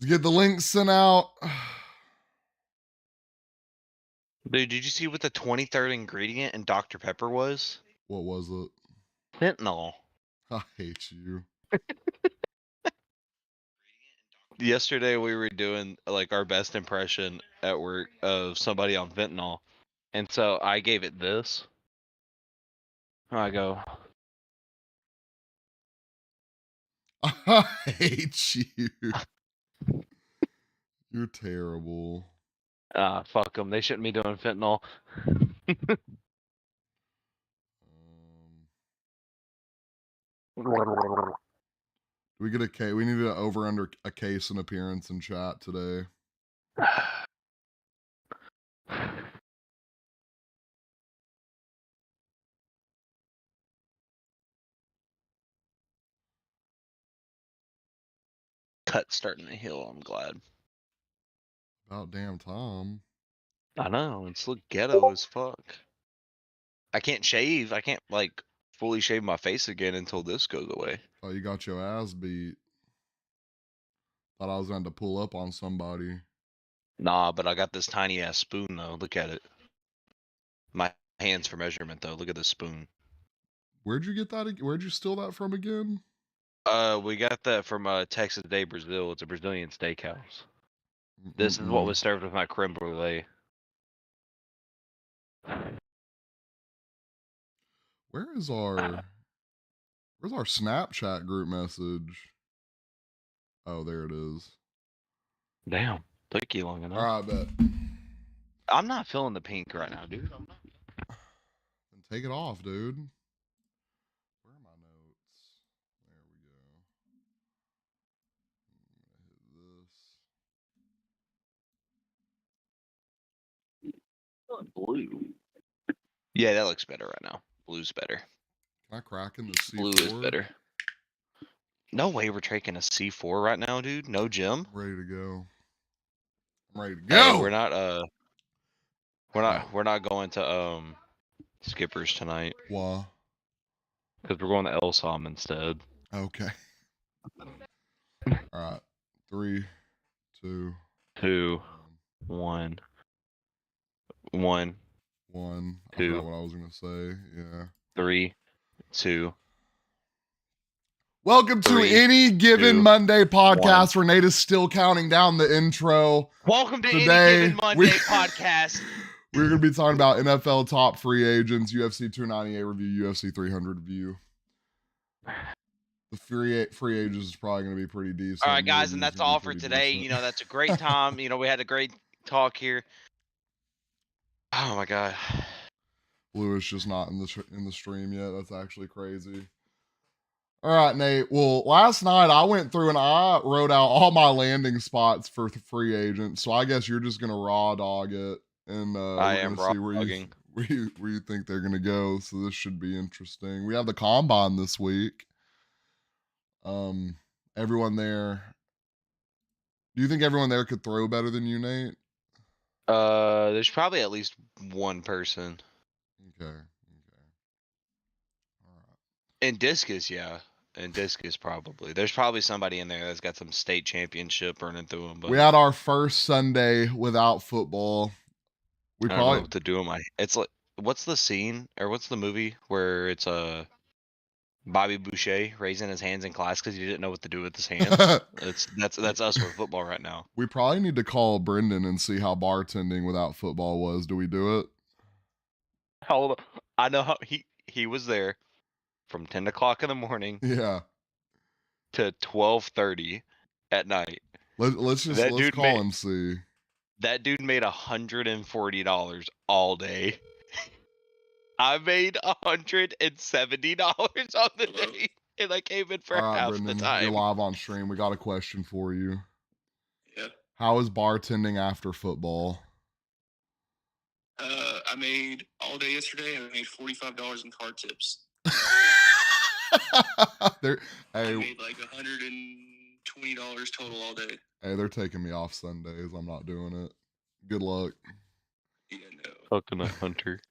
Let's get the link sent out. Dude, did you see what the 23rd ingredient in Dr. Pepper was? What was it? Fentanyl. I hate you. Yesterday we were doing like our best impression at work of somebody on fentanyl. And so I gave it this. I go, I hate you. You're terrible. fuck them. They shouldn't be doing fentanyl. We get a case. We need to over under a case and appearance in chat today. Cut starting to heal, I'm glad. About damn time. I know, it's look ghetto as fuck. I can't shave. I can't like fully shave my face again until this goes away. Oh, you got your ass beat. Thought I was going to pull up on somebody. Nah, but I got this tiny ass spoon though. Look at it. My hands for measurement though. Look at this spoon. Where'd you get that? Where'd you steal that from again? We got that from Texas Day Brazil. It's a Brazilian steakhouse. This is what was served with my creme brulee. Where's our Snapchat group message? Oh, there it is. Damn, took you long enough. All right, bet. I'm not feeling the pink right now, dude. Then take it off, dude. Where are my notes? There we go. I'm gonna hit this. Blue. Yeah, that looks better right now. Blue's better. Can I crack in the C4? Blue is better. No way we're taking a C4 right now, dude. No gym. I'm ready to go. I'm ready to go. Hey, we're not going to Skippers tonight. Why? Because we're going to Elsom instead. Okay. All right. 3, 2, 1. I 2. forgot what I was gonna say. Yeah. 3, 2. Welcome to Any Given Monday podcast, where Nate is still counting down the intro. Welcome to Any Given Monday podcast. We're going to be talking about NFL top free agents, UFC 298 review, UFC 300 review. The free agents is probably going to be pretty decent. All right, guys, and that's all for today. Decent. You know, that's a great time. You know, we had a great talk here. Oh my God. Blue is just not in the stream yet. That's actually crazy. All right, Nate. Well, last night I went through and I wrote out all my landing spots for the free agents. So I guess you're just gonna raw dog it, and we're gonna see where you think they're gonna go. So this should be interesting. We have the combine this week. Everyone there. Do you think everyone there could throw better than you, Nate? There's probably at least one person. Okay. All right. And discus, yeah. And discus probably. There's probably somebody in there that's got some state championship running through them. But we had our first Sunday without football. I don't know what to do. It's like, what's the scene or what's the movie where it's Bobby Boucher raising his hands in class because he didn't know what to do with his hands? That's us with football right now. We probably need to call Brendan and see how bartending without football was. Do we do it? Hold on. I know how he was there from 10 o'clock in the morning. Yeah. To 12:30 at night. Let's call him see. That dude made $140 all day. I made $170 on the day, and I came in for half Brendan, the time. You're live on stream. We got a question for you. Yeah. How is bartending after football? I made all day yesterday. I made $45 in car tips. I made like $120 total all day. Hey, they're taking me off Sundays. I'm not doing it. Good luck. Yeah, no. Fucking Hunter.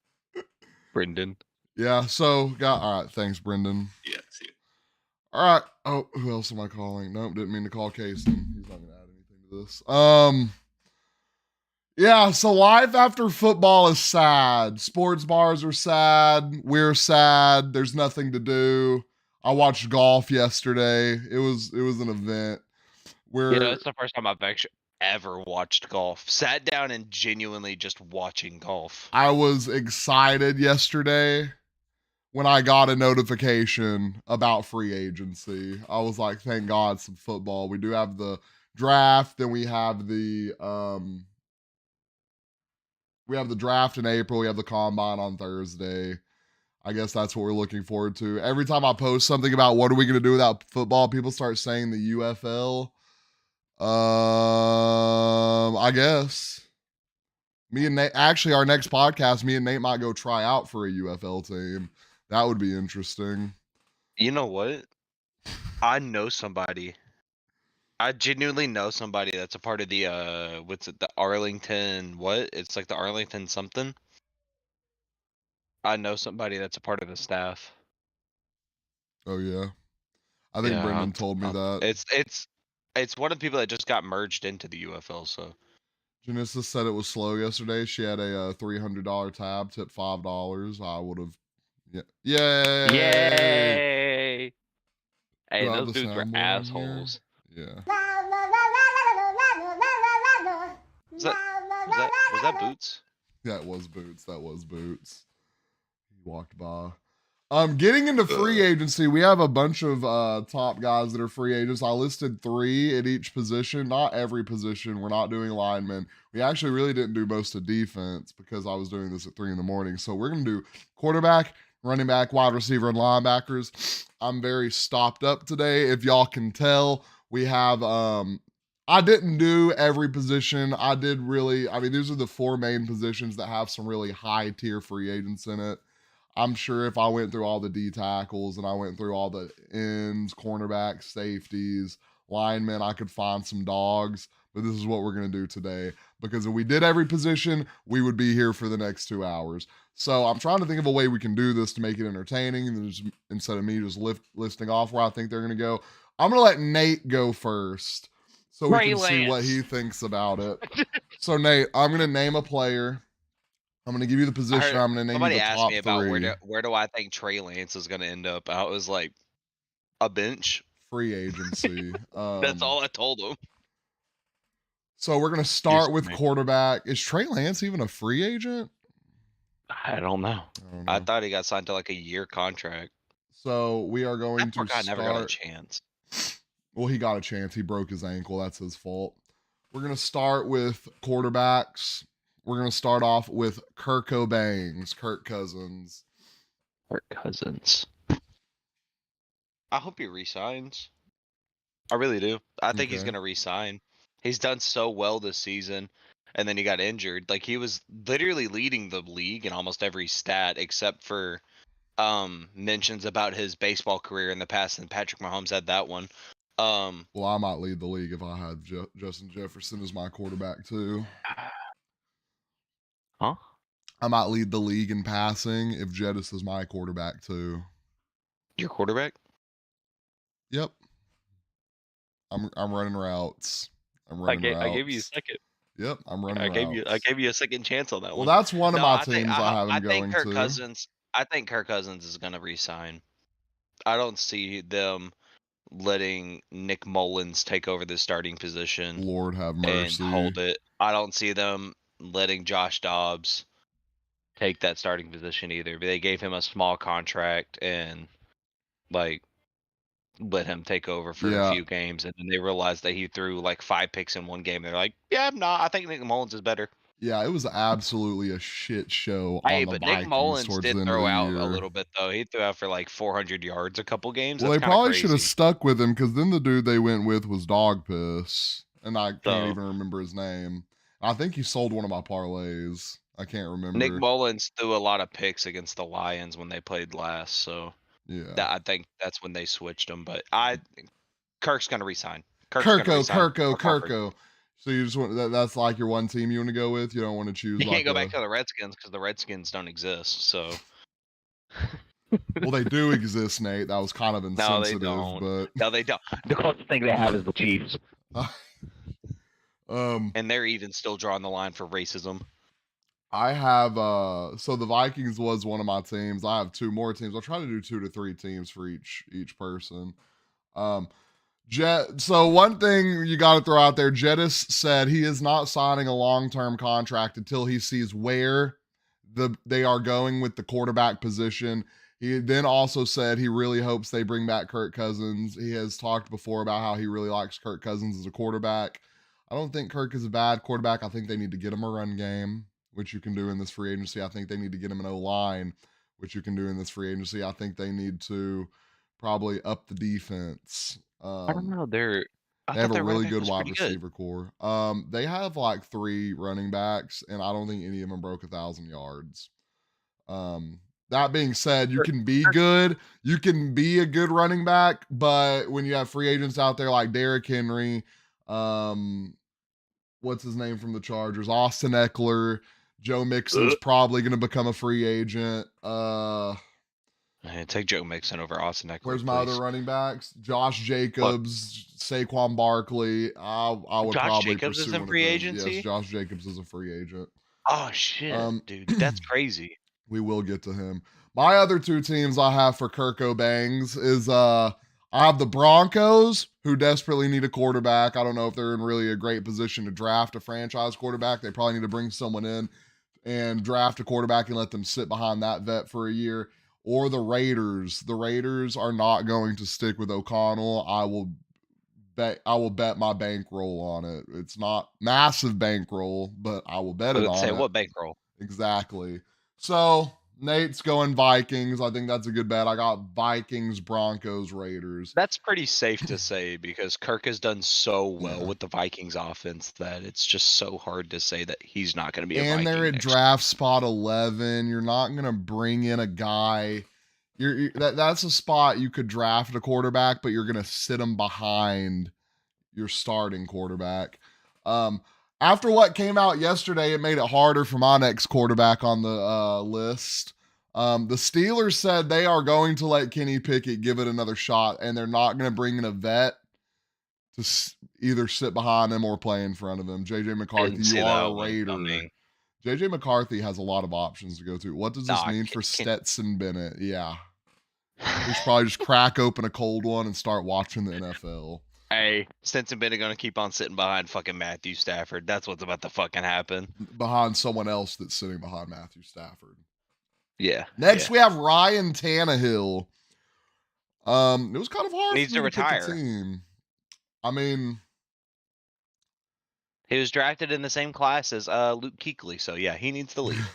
Brendan. Yeah, so all right, thanks, Brendan. Yeah, see you. All right. Oh, who else am I calling? Nope, didn't mean to call Casey. He's not gonna add anything to do this. Yeah, so life after football is sad. Sports bars are sad. We're sad. There's nothing to do. I watched golf yesterday. It was an event where it's the first time I've actually ever watched golf. Sat down and genuinely just watching golf. I was excited yesterday when I got a notification about free agency. I was like, thank God, some football. We do have the draft, then we have the draft in April, we have the combine on Thursday. I guess that's what we're looking forward to. Every time I post something about what are we going to do without football, people start saying the UFL. I guess me and Nate, actually, our next podcast, me and Nate might go try out for a UFL team. That would be interesting. You know what? I know somebody. I genuinely know somebody that's a part of the what's it? The Arlington what? It's like the Arlington something. I know somebody that's a part of the staff. Oh yeah, I think Brendan told me that. It's one of the people that just got merged into the UFL. So Janissa said it was slow yesterday. She had a $300 tab, tipped $5. I would have. Yeah. Yay! Hey, Do I have those the dudes were soundboard on here? assholes. Yeah. Was that Boots? That was Boots. He walked by. Getting into free agency, we have a bunch of top guys that are free agents. I listed 3 at each position. Not every position. We're not doing linemen. We actually really didn't do most of defense because I was doing this at 3 a.m. So we're gonna do quarterback, running back, wide receiver, and linebackers. I'm very stopped up today. If y'all can tell, we have I didn't do every position. I did really, I mean, these are the 4 main positions that have some really high tier free agents in it. I'm sure if I went through all the D tackles and I went through all the ends, cornerbacks, safeties, linemen, I could find some dogs. But this is what we're going to do today. Because if we did every position, we would be here for the next 2 hours. So I'm trying to think of a way we can do this to make it entertaining instead of me just listing off where I think they're going to go. I'm going to let Nate go first so we can see what he thinks about it. So Nate, I'm going to name a player. I'm going to give you the position. I'm going to name you the top 3. Somebody asked me about where do I think Trey Lance is going to end up. I was like, a bench. Free agency. That's all I told him. So we're going to start with quarterback. Is Trey Lance even a free agent? I don't know. I thought he got signed to like a year contract. So we are going to start. Never got a chance. Well, he got a chance. He broke his ankle. That's his fault. We're going to start with quarterbacks. We're going to start off with Kirk Cousins. Kirk Cousins. I hope he resigns. I really do. I think he's going to resign. He's done so well this season, and then he got injured. Like, he was literally leading the league in almost every stat except for mentions about his baseball career in the past, and Patrick Mahomes had that one. Well, I might lead the league if I had Justin Jefferson as my quarterback too. Huh? I might lead the league in passing if Jettis is my quarterback too. Your quarterback? Yep. I'm running routes. I gave you a second. Yep, I'm running routes. I gave you a second chance on that one. Well, that's one of my teams I have him going to. I think Kirk Cousins is going to resign. I don't see them letting Nick Mullins take over the starting position. Lord have mercy. And hold it. I don't see them letting Josh Dobbs take that starting position either. They gave him a small contract and like let him take over for a few games, and then they realized that he threw like 5 picks in one game. They're like, yeah, no, I think Nick Mullins is better. Yeah, it was absolutely a shit show. But Nick Mullins did throw out a little bit though. He threw out for like 400 yards a couple games. Well, they probably should have stuck with him because then the dude they went with was Dog Piss, and I can't even remember his name. I think he sold one of my parlays. I can't remember. Nick Mullins threw a lot of picks against the Lions when they played last, so yeah, I think that's when they switched him. But Kirk's gonna resign. Kirko. So you just want that's like your one team you want to go with? You don't want to choose. You can't go back to the Redskins because the Redskins don't exist. So. Well, they do exist, Nate. That was kind of insensitive. No, they don't. But No, they don't. The closest thing they have is the Chiefs. And they're even still drawing the line for racism. I have so the Vikings was one of my teams. I have 2 more teams. I'll try to do 2 to 3 teams for each person. So one thing you got to throw out there, Jettis said he is not signing a long-term contract until he sees where they are going with the quarterback position. He then also said he really hopes they bring back Kirk Cousins. He has talked before about how he really likes Kirk Cousins as a quarterback. I don't think Kirk is a bad quarterback. I think they need to get him a run game, which you can do in this free agency. I think they need to get him an O-line, which you can do in this free agency. I think they need to probably up the defense. I don't know. I They have thought a their running really back good was wide pretty good. receiver core. They have like 3 running backs, and I don't think any of them broke 1,000 yards. That being said, you can be good. You can be a good running back, but when you have free agents out there like Derrick Henry, what's his name from the Chargers, Austin Eckler, Joe Mixon's probably going to become a free agent. Take Joe Mixon over Austin Eckler. Where's my other running backs? Josh Jacobs, Saquon Barkley. I would Josh probably Jacobs pursue is in one free of them. agency? Yes, Josh Jacobs is a free agent. Oh shit, dude, that's crazy. We will get to him. My other 2 teams I have for Kirko Bangs is I have the Broncos, who desperately need a quarterback. I don't know if they're in really a great position to draft a franchise quarterback. They probably need to bring someone in and draft a quarterback and let them sit behind that vet for a year. Or the Raiders. The Raiders are not going to stick with O'Connell. I will bet my bankroll on it. It's not massive bankroll, but I will bet it on it. What bankroll? Exactly. So Nate's going Vikings. I think that's a good bet. I got Vikings, Broncos, Raiders. That's pretty safe to say because Kirk has done so well with the Vikings offense that it's just so hard to say that he's not going to be a Viking. And they're at draft spot 11. You're not going to bring in a guy. That's a spot you could draft a quarterback, but you're going to sit him behind your starting quarterback. After what came out yesterday, it made it harder for my next quarterback on the list. The Steelers said they are going to let Kenny Pickett give it another shot, and they're not going to bring in a vet to either sit behind him or play in front of him. JJ McCarthy, you are a Raider. JJ McCarthy has a lot of options to go to. What does this mean for Stetson Bennett? Yeah. We should probably just crack open a cold one and start watching the NFL. Hey, Stetson Bennett gonna keep on sitting behind fucking Matthew Stafford. That's what's about to fucking happen. Behind someone else that's sitting behind Matthew Stafford. Yeah. Next, we have Ryan Tannehill. It was kind of hard. Needs to retire. Pick a team. I mean, he was drafted in the same class as Luke Kuechly, so yeah, he needs to leave.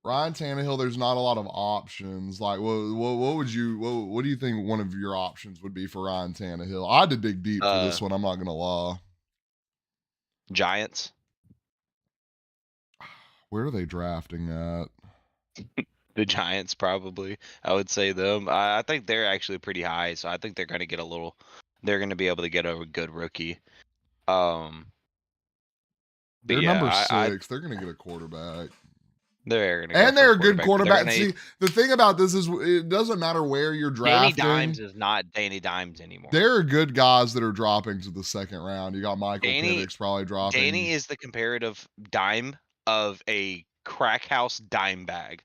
Ryan Tannehill, there's not a lot of options. Like, what do you think one of your options would be for Ryan Tannehill? I had to dig deep for this one. I'm not gonna lie. Giants. Where are they drafting at? The Giants, probably. I would say them. I think they're actually pretty high, so I think they're gonna get they're gonna be able to get a good rookie. They're number 6. They're gonna get a quarterback. They're a good quarterback. See, the thing about this is it doesn't matter where you're drafting. Danny Dimes is not Danny Dimes anymore. There are good guys that are dropping to the second round. You got Michael Penix probably dropping. Danny is the comparative dime of a crack house dime bag.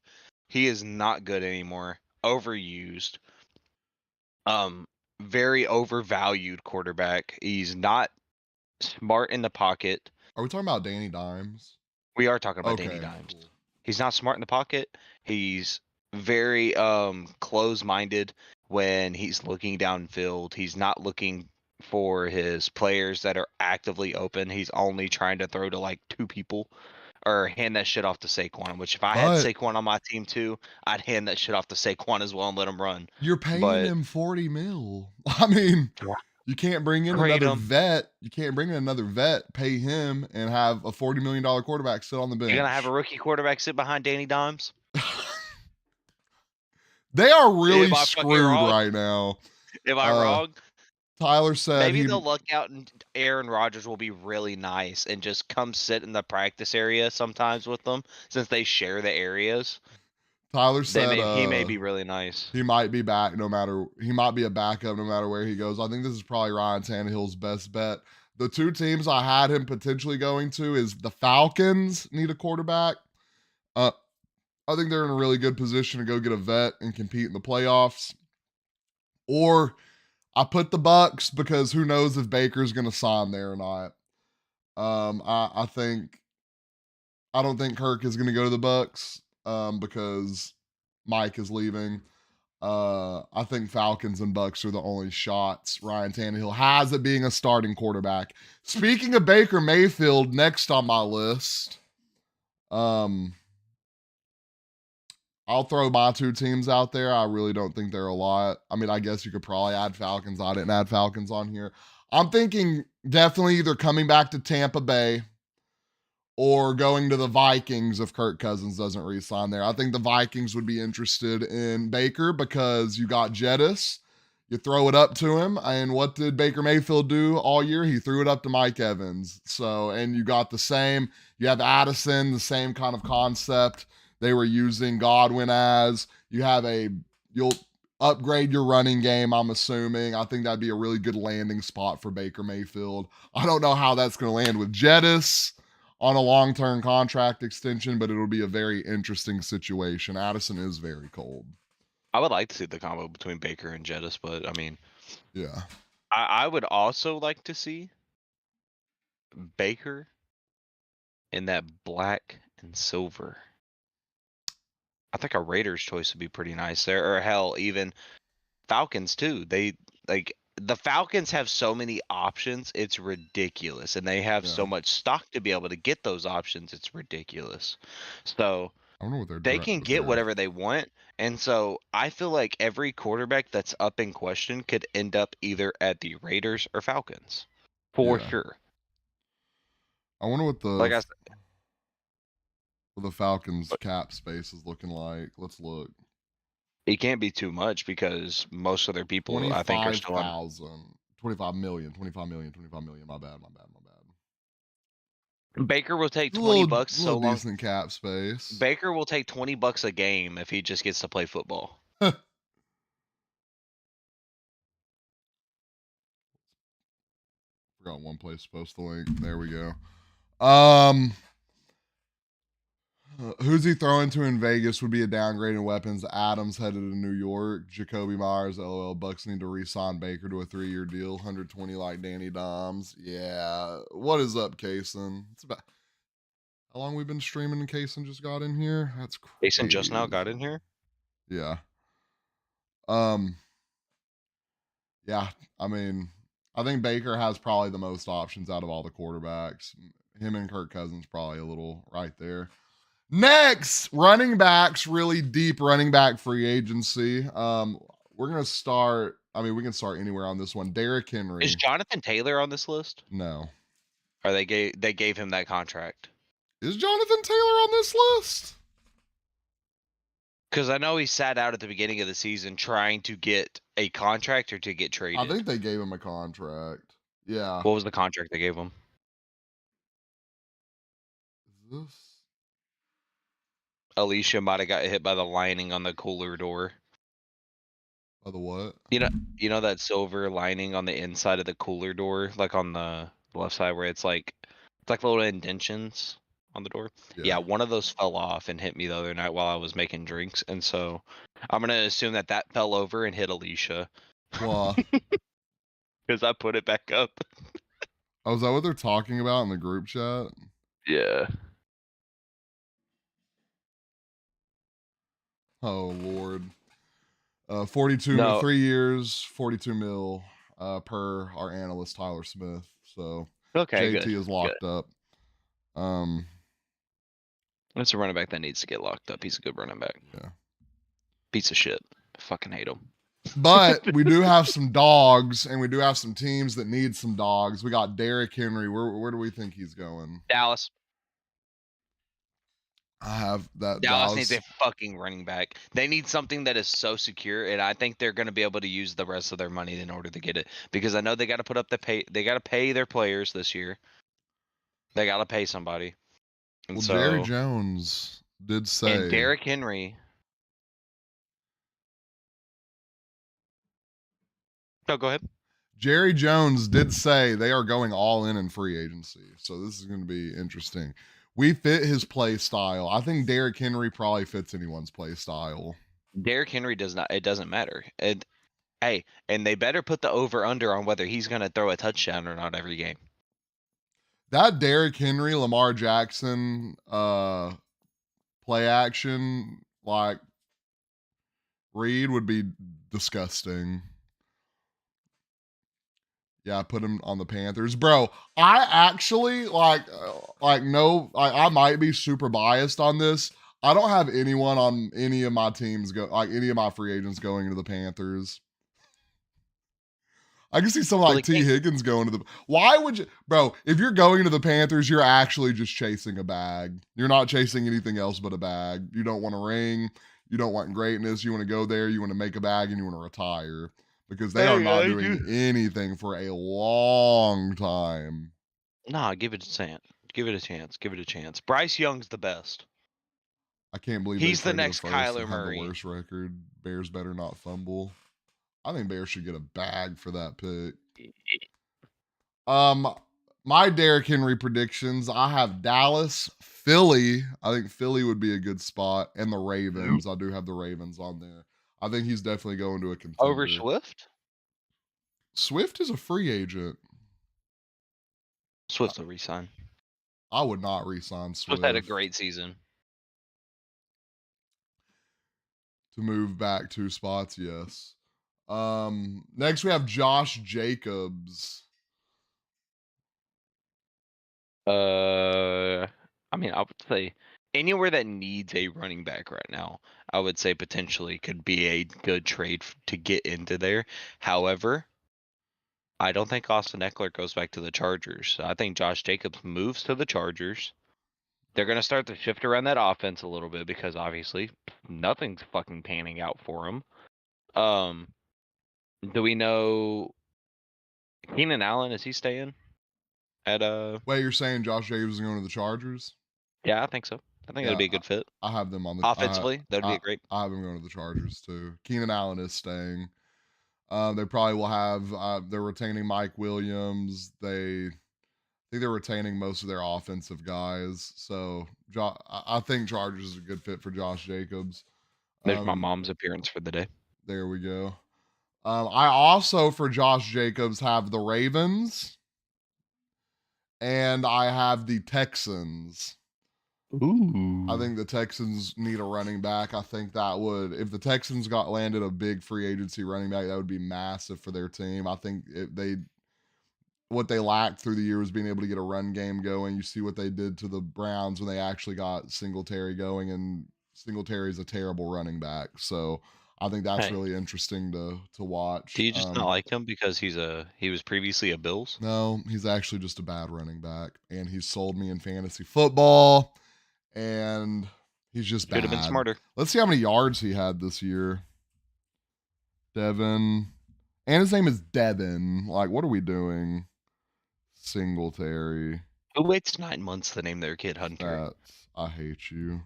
He is not good anymore. Overused. Very overvalued quarterback. He's not smart in the pocket. Are we talking about Danny Dimes? We are talking about Danny Dimes. Cool. He's not smart in the pocket. He's very close-minded when he's looking downfield. He's not looking for his players that are actively open. He's only trying to throw to like 2 people or hand that shit off to Saquon, which if I had Saquon on my team too, I'd hand that shit off to Saquon as well and let him run. You're paying him $40 million. I mean, you can't bring in another vet. You can't bring in another vet, pay him, and have a $40 million quarterback sit on the bench. You're going to have a rookie quarterback sit behind Danny Dimes? They are really screwed right now. Am I wrong? Tyler said maybe they'll luck out and Aaron Rodgers will be really nice and just come sit in the practice area sometimes with them since they share the areas. Tyler said he may be really nice. He might be back he might be a backup no matter where he goes. I think this is probably Ryan Tannehill's best bet. The two teams I had him potentially going to is the Falcons need a quarterback. I think they're in a really good position to go get a vet and compete in the playoffs. Or I put the Bucks because who knows if Baker's going to sign there or not. I don't think Kirk is going to go to the Bucks because Mike is leaving. I think Falcons and Bucks are the only shots Ryan Tannehill has at being a starting quarterback. Speaking of Baker Mayfield, next on my list, I'll throw my two teams out there. I really don't think they're a lot. I mean, I guess you could probably add Falcons. I didn't add Falcons on here. I'm thinking definitely either coming back to Tampa Bay or going to the Vikings if Kirk Cousins doesn't re-sign there. I think the Vikings would be interested in Baker because you got Jettis. You throw it up to him. And what did Baker Mayfield do all year? He threw it up to Mike Evans. So, and you got the same, you have Addison, the same kind of concept they were using Godwin as. You'll upgrade your running game, I'm assuming. I think that'd be a really good landing spot for Baker Mayfield. I don't know how that's going to land with Jettis on a long-term contract extension, but it'll be a very interesting situation. Addison is very cold. I would like to see the combo between Baker and Jettis, but I mean, yeah, I would also like to see Baker in that black and silver. I think a Raiders choice would be pretty nice there, or hell, even Falcons too. The Falcons have so many options, it's ridiculous, and they have so much stock to be able to get those options. It's ridiculous. So I don't know what they can get whatever they want, and so I feel like every quarterback that's up in question could end up either at the Raiders or Falcons, for sure. I wonder what Like the Falcons cap space is looking like. Let's look. it can't be too much because most of their people, I think, are still on 25 million. My bad. Baker will take $20 so long. Decent cap space. Baker will take $20 a game if he just gets to play football. Forgot one place to post the link. There we go. Who's he throwing to in Vegas would be a downgrade in weapons. Adams headed to New York. Jacoby Myers, LOL. Bucks need to re-sign Baker to a 3-year deal. 120 like Danny Doms. Yeah. What is up, Kaysen? It's about how long we've been streaming and Kaysen just got in here? That's crazy. Kaysen just now got in here? Yeah. Yeah, I mean, I think Baker has probably the most options out of all the quarterbacks. Him and Kirk Cousins probably a little right there. Next, running backs, really deep running back free agency. We're gonna start. I mean, we can start anywhere on this one. Derrick Henry. Is Jonathan Taylor on this list? No. Or they gave him that contract? Is Jonathan Taylor on this list? Because I know he sat out at the beginning of the season trying to get a contract or to get traded. I think they gave him a contract. Yeah. What was the contract they gave him? Is this? Alicia might have got hit by the lining on the cooler door. By the what? You know that silver lining on the inside of the cooler door, like on the left side where it's like little indentions on the door. Yeah, one of those fell off and hit me the other night while I was making drinks, and so I'm gonna assume that fell over and hit Alicia. Wow. Because I put it back up. Oh, is that what they're talking about in the group chat? Yeah. Oh Lord. 42 mil, 3 years, 42 mil per our analyst Tyler Smith. So okay, JT is locked up. That's a running back that needs to get locked up. He's a good running back. Yeah. Piece of shit. I fucking hate him. But we do have some dogs, and we do have some teams that need some dogs. We got Derrick Henry. Where do we think he's going? Dallas. I have that. Dallas needs a fucking running back. They need something that is so secure, and I think they're going to be able to use the rest of their money in order to get it. Because I know they got to put up the pay. They got to pay their players this year. They got to pay somebody. And well, so, Jerry Jones did say. And Derrick Henry. No, go ahead. Jerry Jones did say they are going all in free agency. So this is going to be interesting. We fit his play style. I think Derrick Henry probably fits anyone's play style. Derrick Henry does not. It doesn't matter. Hey, and they better put the over under on whether he's going to throw a touchdown or not every game. That Derrick Henry, Lamar Jackson play action like Reed would be disgusting. Yeah, put him on the Panthers, bro. I actually I might be super biased on this. I don't have anyone on any of my teams any of my free agents going to the Panthers. I can see someone like T. Higgins going to the. Why would you, bro? If you're going to the Panthers, you're actually just chasing a bag. You're not chasing anything else but a bag. You don't want a ring. You don't want greatness. You want to go there. You want to make a bag, and you want to retire because they are not doing anything for a long time. Nah, give it a chance. Give it a chance. Give it a chance. Bryce Young's the best. I can't believe he's the next Kyler Murray. The worst record. Bears better not fumble. I think Bears should get a bag for that pick. My Derrick Henry predictions, I have Dallas, Philly. I think Philly would be a good spot, and the Ravens. I do have the Ravens on there. I think he's definitely going to a contender. Over Swift? Swift is a free agent. Swift will resign. I would not resign Swift. Swift had a great season. To move back 2 spots, yes. Next we have Josh Jacobs. I mean, I would say anywhere that needs a running back right now, I would say potentially could be a good trade to get into there. However, I don't think Austin Eckler goes back to the Chargers. I think Josh Jacobs moves to the Chargers. They're going to start to shift around that offense a little bit because obviously nothing's fucking panning out for him. Do we know Keenan Allen, is he staying at Wait, you're saying Josh Jacobs is going to the Chargers? Yeah, I think so. I think that'd be a good fit. I have them on the offensively. That'd be great. I have them going to the Chargers too. Keenan Allen is staying. They probably will have. They're retaining Mike Williams. I think they're retaining most of their offensive guys. So I think Chargers is a good fit for Josh Jacobs. There's my mom's appearance for the day. There we go. I also, for Josh Jacobs, have the Ravens. And I have the Texans. Ooh. I think the Texans need a running back. I think that would, if the Texans landed a big free agency running back, that would be massive for their team. I think what they lacked through the year was being able to get a run game going. You see what they did to the Browns when they actually got Singletary going, and Singletary is a terrible running back. So I think that's really interesting to watch. Do you just not like him because he was previously a Bills? No, he's actually just a bad running back, and he's sold me in fantasy football, and he's just bad. Could have been smarter. Let's see how many yards he had this year. Devin, and his name is Devin. Like, what are we doing? Singletary. Who waits 9 months to name their kid Hunter? I hate you.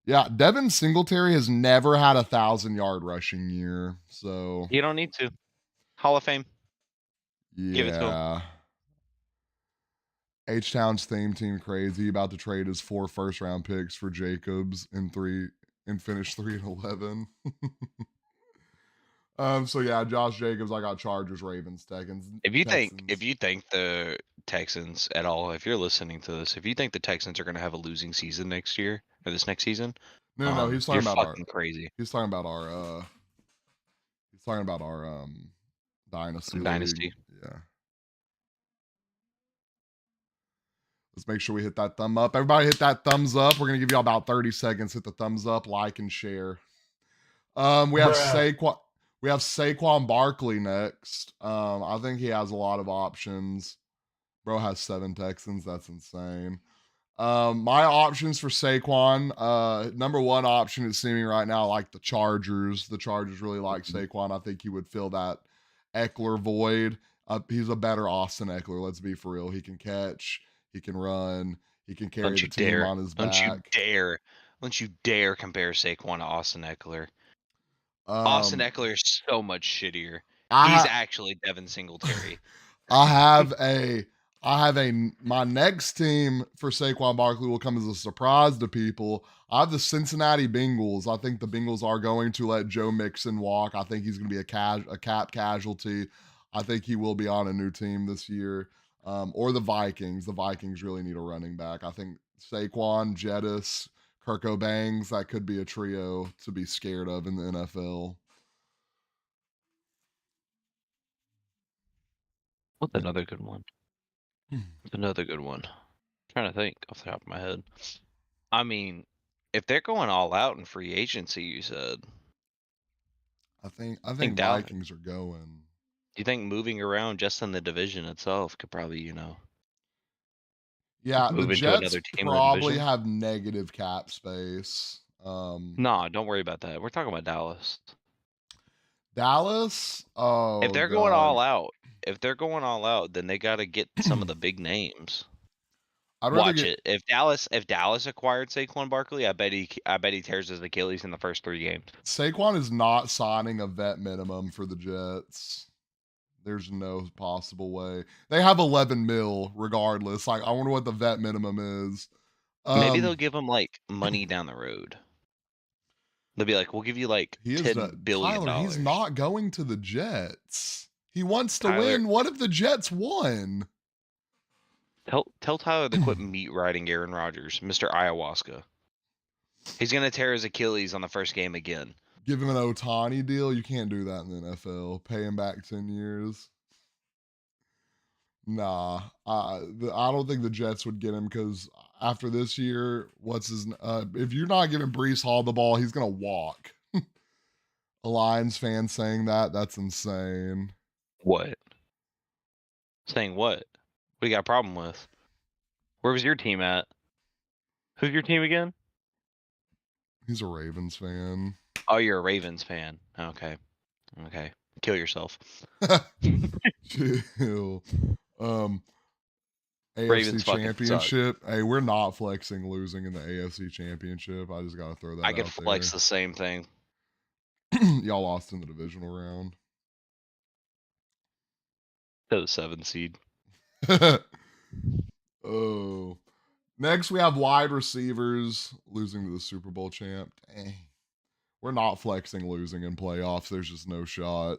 Yeah, Devin Singletary has never had 1,000-yard rushing year, so you don't need to. Hall of Fame. Yeah. Give it to him. H-Town's theme team crazy about to trade his 4 first-round picks for Jacobs and finish 3-11. So yeah, Josh Jacobs. I got Chargers, Ravens, Texans. If you think the Texans at all, if you're listening to this, if you think the Texans are going to have a losing season next year or this next season, no, he's talking about fucking crazy. He's talking about our dynasty. Dynasty. Yeah. Let's make sure we hit that thumb up. Everybody hit that thumbs up. We're gonna give you about 30 seconds. Hit the thumbs up, like, and share. We have Saquon. We have Saquon Barkley next. I think he has a lot of options. Bro has 7 Texans. That's insane. My options for Saquon. Number 1 option is seeming right now like the Chargers. The Chargers really like Saquon. I think he would fill that Eckler void. He's a better Austin Eckler. Let's be for real. He can catch. He can run. He can carry the team on his back. Don't you dare compare Saquon to Austin Eckler. Austin Eckler is so much shittier. He's actually Devin Singletary. I have my next team for Saquon Barkley will come as a surprise to people. I have the Cincinnati Bengals. I think the Bengals are going to let Joe Mixon walk. I think he's going to be a cap casualty. I think he will be on a new team this year. Or the Vikings. The Vikings really need a running back. I think Saquon, Jettis, Kirk O'Bangs, that could be a trio to be scared of in the NFL. What's another good one? Another good one. I'm trying to think off the top of my head. I mean, if they're going all out in free agency, you said. I think Vikings are going. Do you think moving around just in the division itself could probably, Yeah, move the into Jets another team in the probably division? have negative cap space. No, don't worry about that. We're talking about Dallas. Dallas? Oh, If they're going all out, then they got to get some of the big names. Watch it. If Dallas acquired Saquon Barkley, I bet he tears his Achilles in the first 3 games. Saquon is not signing a vet minimum for the Jets. There's no possible way. They have 11 mil regardless. Like, I wonder what the vet minimum is. Maybe they'll give him like money down the road. They'll be like, we'll give you like $10 billion. Tyler, he's not going to the Jets. He wants to win. What if the Jets won? Tell Tyler to quit meat riding Aaron Rodgers, Mr. Ayahuasca. He's gonna tear his Achilles on the first game again. Give him an Ohtani deal. You can't do that in the NFL. Pay him back 10 years. Nah, I don't think the Jets would get him because after this year, if you're not giving Breece Hall the ball, he's gonna walk. A Lions fan saying that's insane. What? Saying what? What do you got a problem with? Where was your team at? Who's your team again? He's a Ravens fan. Oh, you're a Ravens fan. Okay. Kill yourself. Chill. AFC Ravens Championship. Hey, we're not flexing losing in the AFC Championship. I just gotta throw that out there. I could flex the same thing. Y'all lost in the divisional round. To the 7th seed. Oh. Next, we have wide receivers losing to the Super Bowl champ. Dang. We're not flexing losing in playoffs. There's just no shot.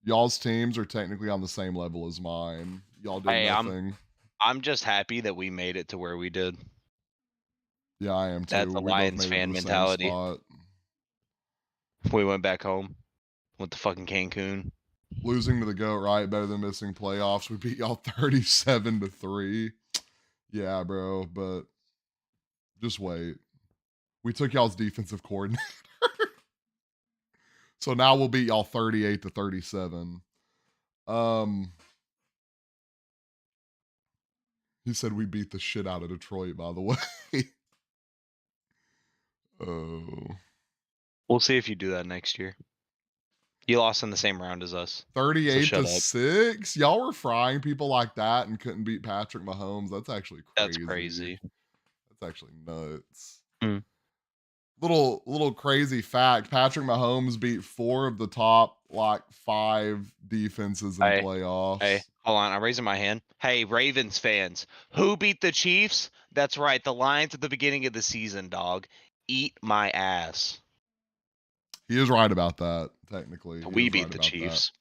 Y'all's teams are technically on the same level as mine. Y'all did nothing. I'm just happy that we made it to where we did. Yeah, I am too. That's a Lions fan mentality. We went back home with the fucking Cancun. Losing to the GOAT, right? Better than missing playoffs. We beat y'all 37-3. Yeah, bro, but just wait. We took y'all's defensive coordinator. So now we'll beat y'all 38-37. He said we beat the shit out of Detroit, by the way. Oh. We'll see if you do that next year. You lost in the same round as us. 38-6. Y'all were frying people like that and couldn't beat Patrick Mahomes. That's actually crazy. That's crazy. That's actually nuts. Little crazy fact. Patrick Mahomes beat 4 of the top 5 defenses in playoffs. Hey, hold on. I'm raising my hand. Hey, Ravens fans, who beat the Chiefs? That's right. The Lions at the beginning of the season, dog. Eat my ass. He is right about that, technically. We beat the Chiefs.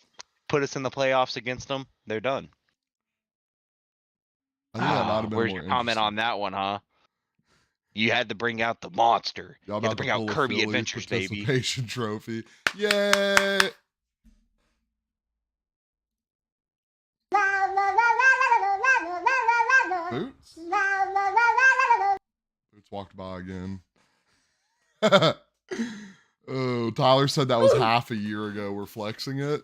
Put us in the playoffs against them. They're done. I think that might have been where's your comment on that one, huh? You had to bring out the monster. You had to bring out Kirby Adventures, baby. Participation trophy. Yay! Boots? Boots walked by again. Oh, Tyler said that was half a year ago. We're flexing it.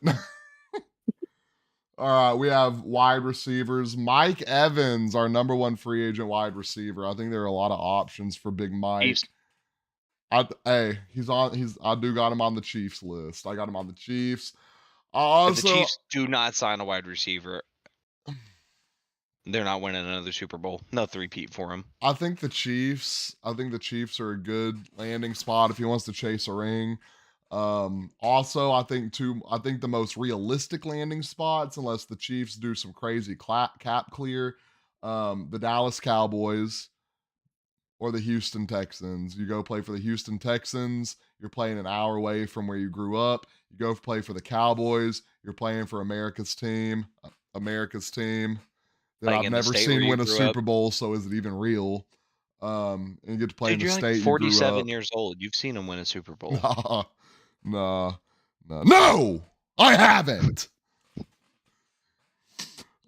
All right, we have wide receivers. Mike Evans, our number 1 free agent wide receiver. I think there are a lot of options for Big Mike. I do got him on the Chiefs list. I got him on the Chiefs. If the Chiefs do not sign a wide receiver, they're not winning another Super Bowl. No 3-peat for him. I think the Chiefs are a good landing spot if he wants to chase a ring. Also, I think the most realistic landing spots, unless the Chiefs do some crazy cap clear, the Dallas Cowboys or the Houston Texans. You go play for the Houston Texans, you're playing an hour away from where you grew up. You go play for the Cowboys, you're playing for America's team that Like I've in the never state where seen you win a grew up. Super Bowl, so is it even real? And you get to play in Dude, the you're state like you grew 47 up. years old. You've seen him win a Super Bowl. No, I haven't.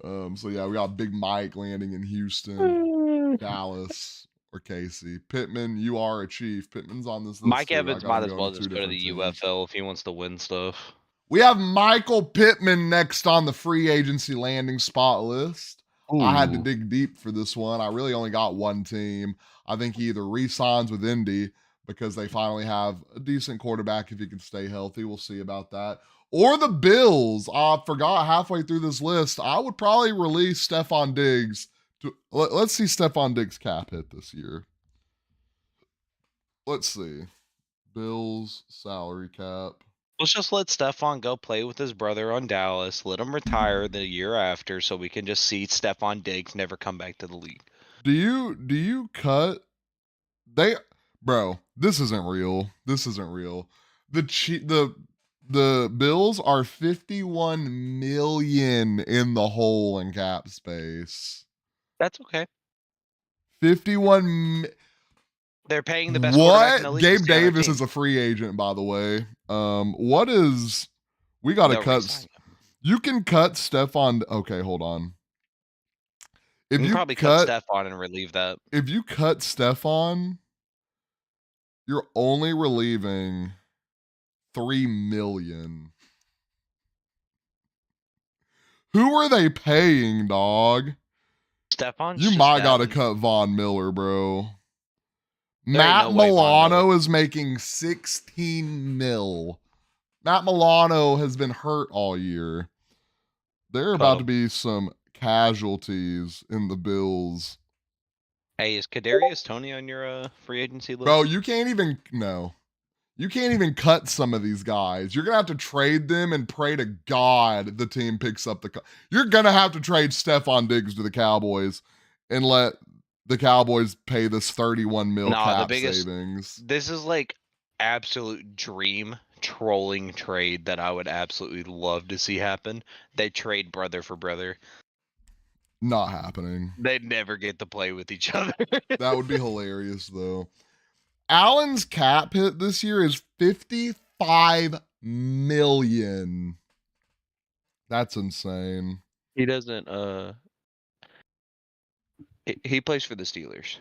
So yeah, we got Big Mike landing in Houston, Dallas, or KC. Pittman, you are a Chief. Pittman's on this list Mike too. I Evans got him might as going well to two just go to different the teams. UFL if he wants to win stuff. We have Michael Pittman next on the free agency landing spot list. Ooh. I had to dig deep for this one. I really only got one team. I think he either re-signs with Indy because they finally have a decent quarterback if he can stay healthy. We'll see about that. Or the Bills. I forgot halfway through this list. I would probably release Stephon Diggs. Let's see Stephon Diggs cap hit this year. Let's see. Bills salary cap. Let's just let Stephon go play with his brother on Dallas. Let him retire the year after so we can just see Stephon Diggs never come back to the league. Do you cut bro, this isn't real. This isn't real. The Bills are 51 million in the hole in cap space. That's okay. 51 They're paying the best quarterback in the league. Gabe Davis is a free agent, by the way. We got to cut. You can cut Stephon. Okay, hold on. If you probably cut Stephon and relieve that. If you cut Stephon, you're only relieving $3 million. Who are they paying, dog? Stephon. You might got to cut Von Miller, bro. Matt Milano is making 16 mil. Matt Milano has been hurt all year. There are about to be some casualties in the Bills. Hey, is Kadarius Toney on your free agency list? Bro, you can't even cut some of these guys. You're gonna have to trade them and pray to God the team picks up you're gonna have to trade Stephon Diggs to the Cowboys and let the Cowboys pay this 31 mil cap savings. This is like absolute dream trolling trade that I would absolutely love to see happen. They trade brother for brother. Not happening. They'd never get to play with each other. That would be hilarious, though. Allen's cap hit this year is 55 million. That's insane. He doesn't. He plays for the Steelers.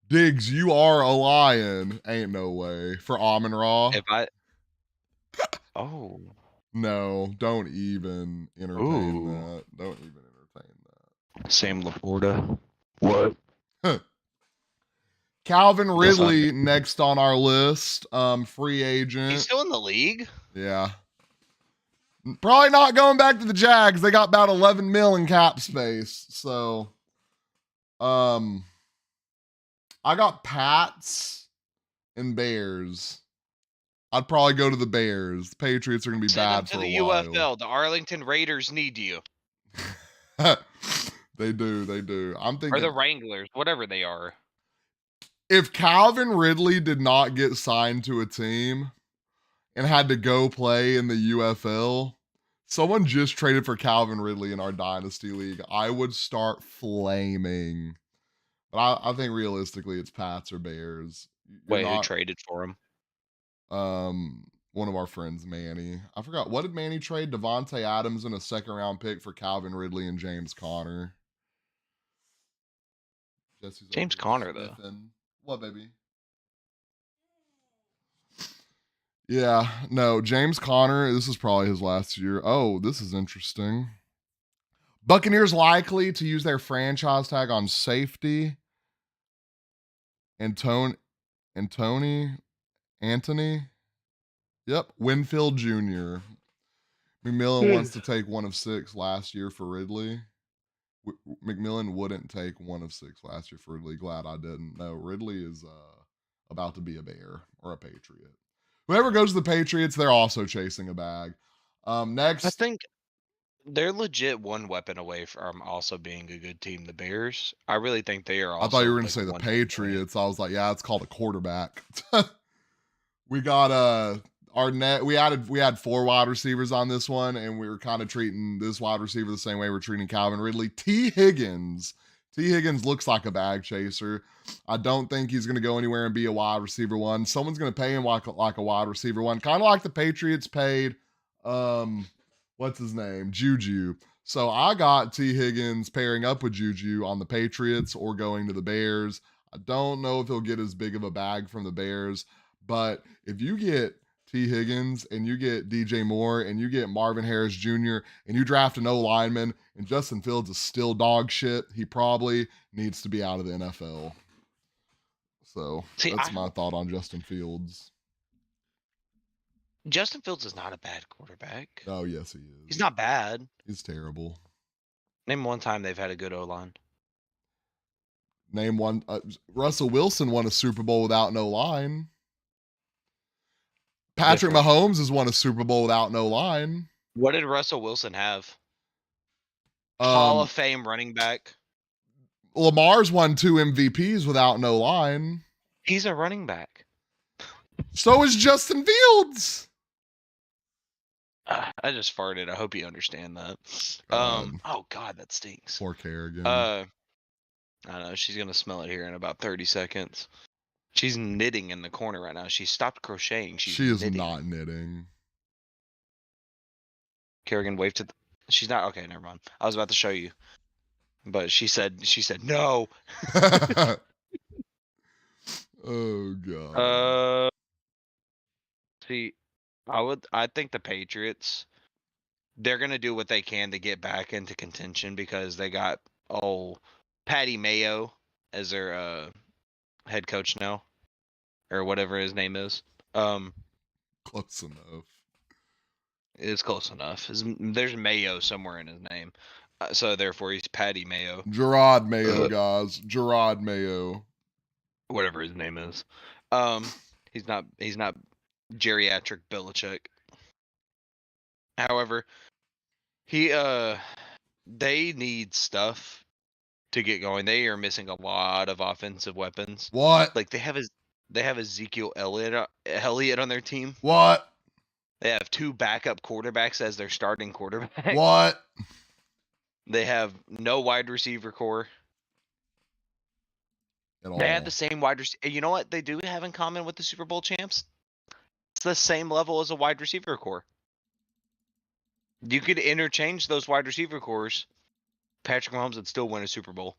Diggs, you are a lion. Ain't no way. For Amon-Ra. Oh. No, don't even entertain that. Don't even entertain that. Sam Laporta. What? Calvin Ridley next on our list. Free agent. He's still in the league? Yeah. Probably not going back to the Jags. They got about 11 mil in cap space. So, I got Pats and Bears. I'd probably go to the Bears. The Patriots are going to be bad for a while. To the UFL. The Arlington Raiders need you. They do. I'm thinking. Or the Wranglers, whatever they are. If Calvin Ridley did not get signed to a team and had to go play in the UFL, someone just traded for Calvin Ridley in our Dynasty League, I would start flaming. But I think realistically it's Pats or Bears. Who traded for him? One of our friends, Manny. I forgot. What did Manny trade? Devontae Adams and a second-round pick for Calvin Ridley and James Conner. James Conner, though. What, baby? Yeah, no, James Conner, this is probably his last year. Oh, this is interesting. Buccaneers likely to use their franchise tag on safety. Anthony. Yep, Winfield Jr. McMillan wants to take 1 of 6 last year for Ridley. McMillan wouldn't take 1 of 6 last year for Ridley. Glad I didn't. No, Ridley is about to be a Bear or a Patriot. Whoever goes to the Patriots, they're also chasing a bag. I Next, think they're legit one weapon away from also being a good team. The Bears. I really think they are I thought you also were going to like say the one weapon away. Patriots. I was like, yeah, it's called a quarterback. We got our net. We had 4 wide receivers on this one, and we were kind of treating this wide receiver the same way we're treating Calvin Ridley. T. Higgins. T. Higgins looks like a bag chaser. I don't think he's going to go anywhere and be a wide receiver one. Someone's going to pay him like a wide receiver one, kind of like the Patriots paid, what's his name, Juju. So I got T. Higgins pairing up with Juju on the Patriots or going to the Bears. I don't know if he'll get as big of a bag from the Bears, but if you get T. Higgins and you get DJ Moore and you get Marvin Harris Jr. and you draft an O lineman and Justin Fields is still dog shit, he probably needs to be out of the NFL. So that's my thought on Justin Fields. Justin Fields is not a bad quarterback. Oh, yes, he is. He's not bad. He's terrible. Name one time they've had a good O-line. Name one. Russell Wilson won a Super Bowl without no line. Patrick Mahomes has won a Super Bowl without no line. What did Russell Wilson have? Hall of Fame running back. Lamar's won 2 MVPs without no line. He's a running back. So is Justin Fields. I just farted. I hope you understand that. Oh God, that stinks. Poor Kerrigan. I don't know. She's gonna smell it here in about 30 seconds. She's knitting in the corner right now. She stopped crocheting. She is knitting. Not knitting. Kerrigan waved to. She's not okay. Never mind. I was about to show you, but she said no. Oh God. See, I think the Patriots, they're gonna do what they can to get back into contention because they got Patty Mayo as their head coach now, or whatever his name is. Close enough. It's close enough. There's Mayo somewhere in his name, so therefore he's Patty Mayo. Gerard Mayo, guys. Gerard Mayo. Whatever his name is. He's not geriatric Belichick. However, they need stuff to get going. They are missing a lot of offensive weapons. What? Like they have Ezekiel Elliott on their team. What? They have 2 backup quarterbacks as their starting quarterback. What? They have no wide receiver core. They have the same wide receiver. You know what they do have in common with the Super Bowl champs? It's the same level as a wide receiver core. You could interchange those wide receiver cores. Patrick Mahomes would still win a Super Bowl.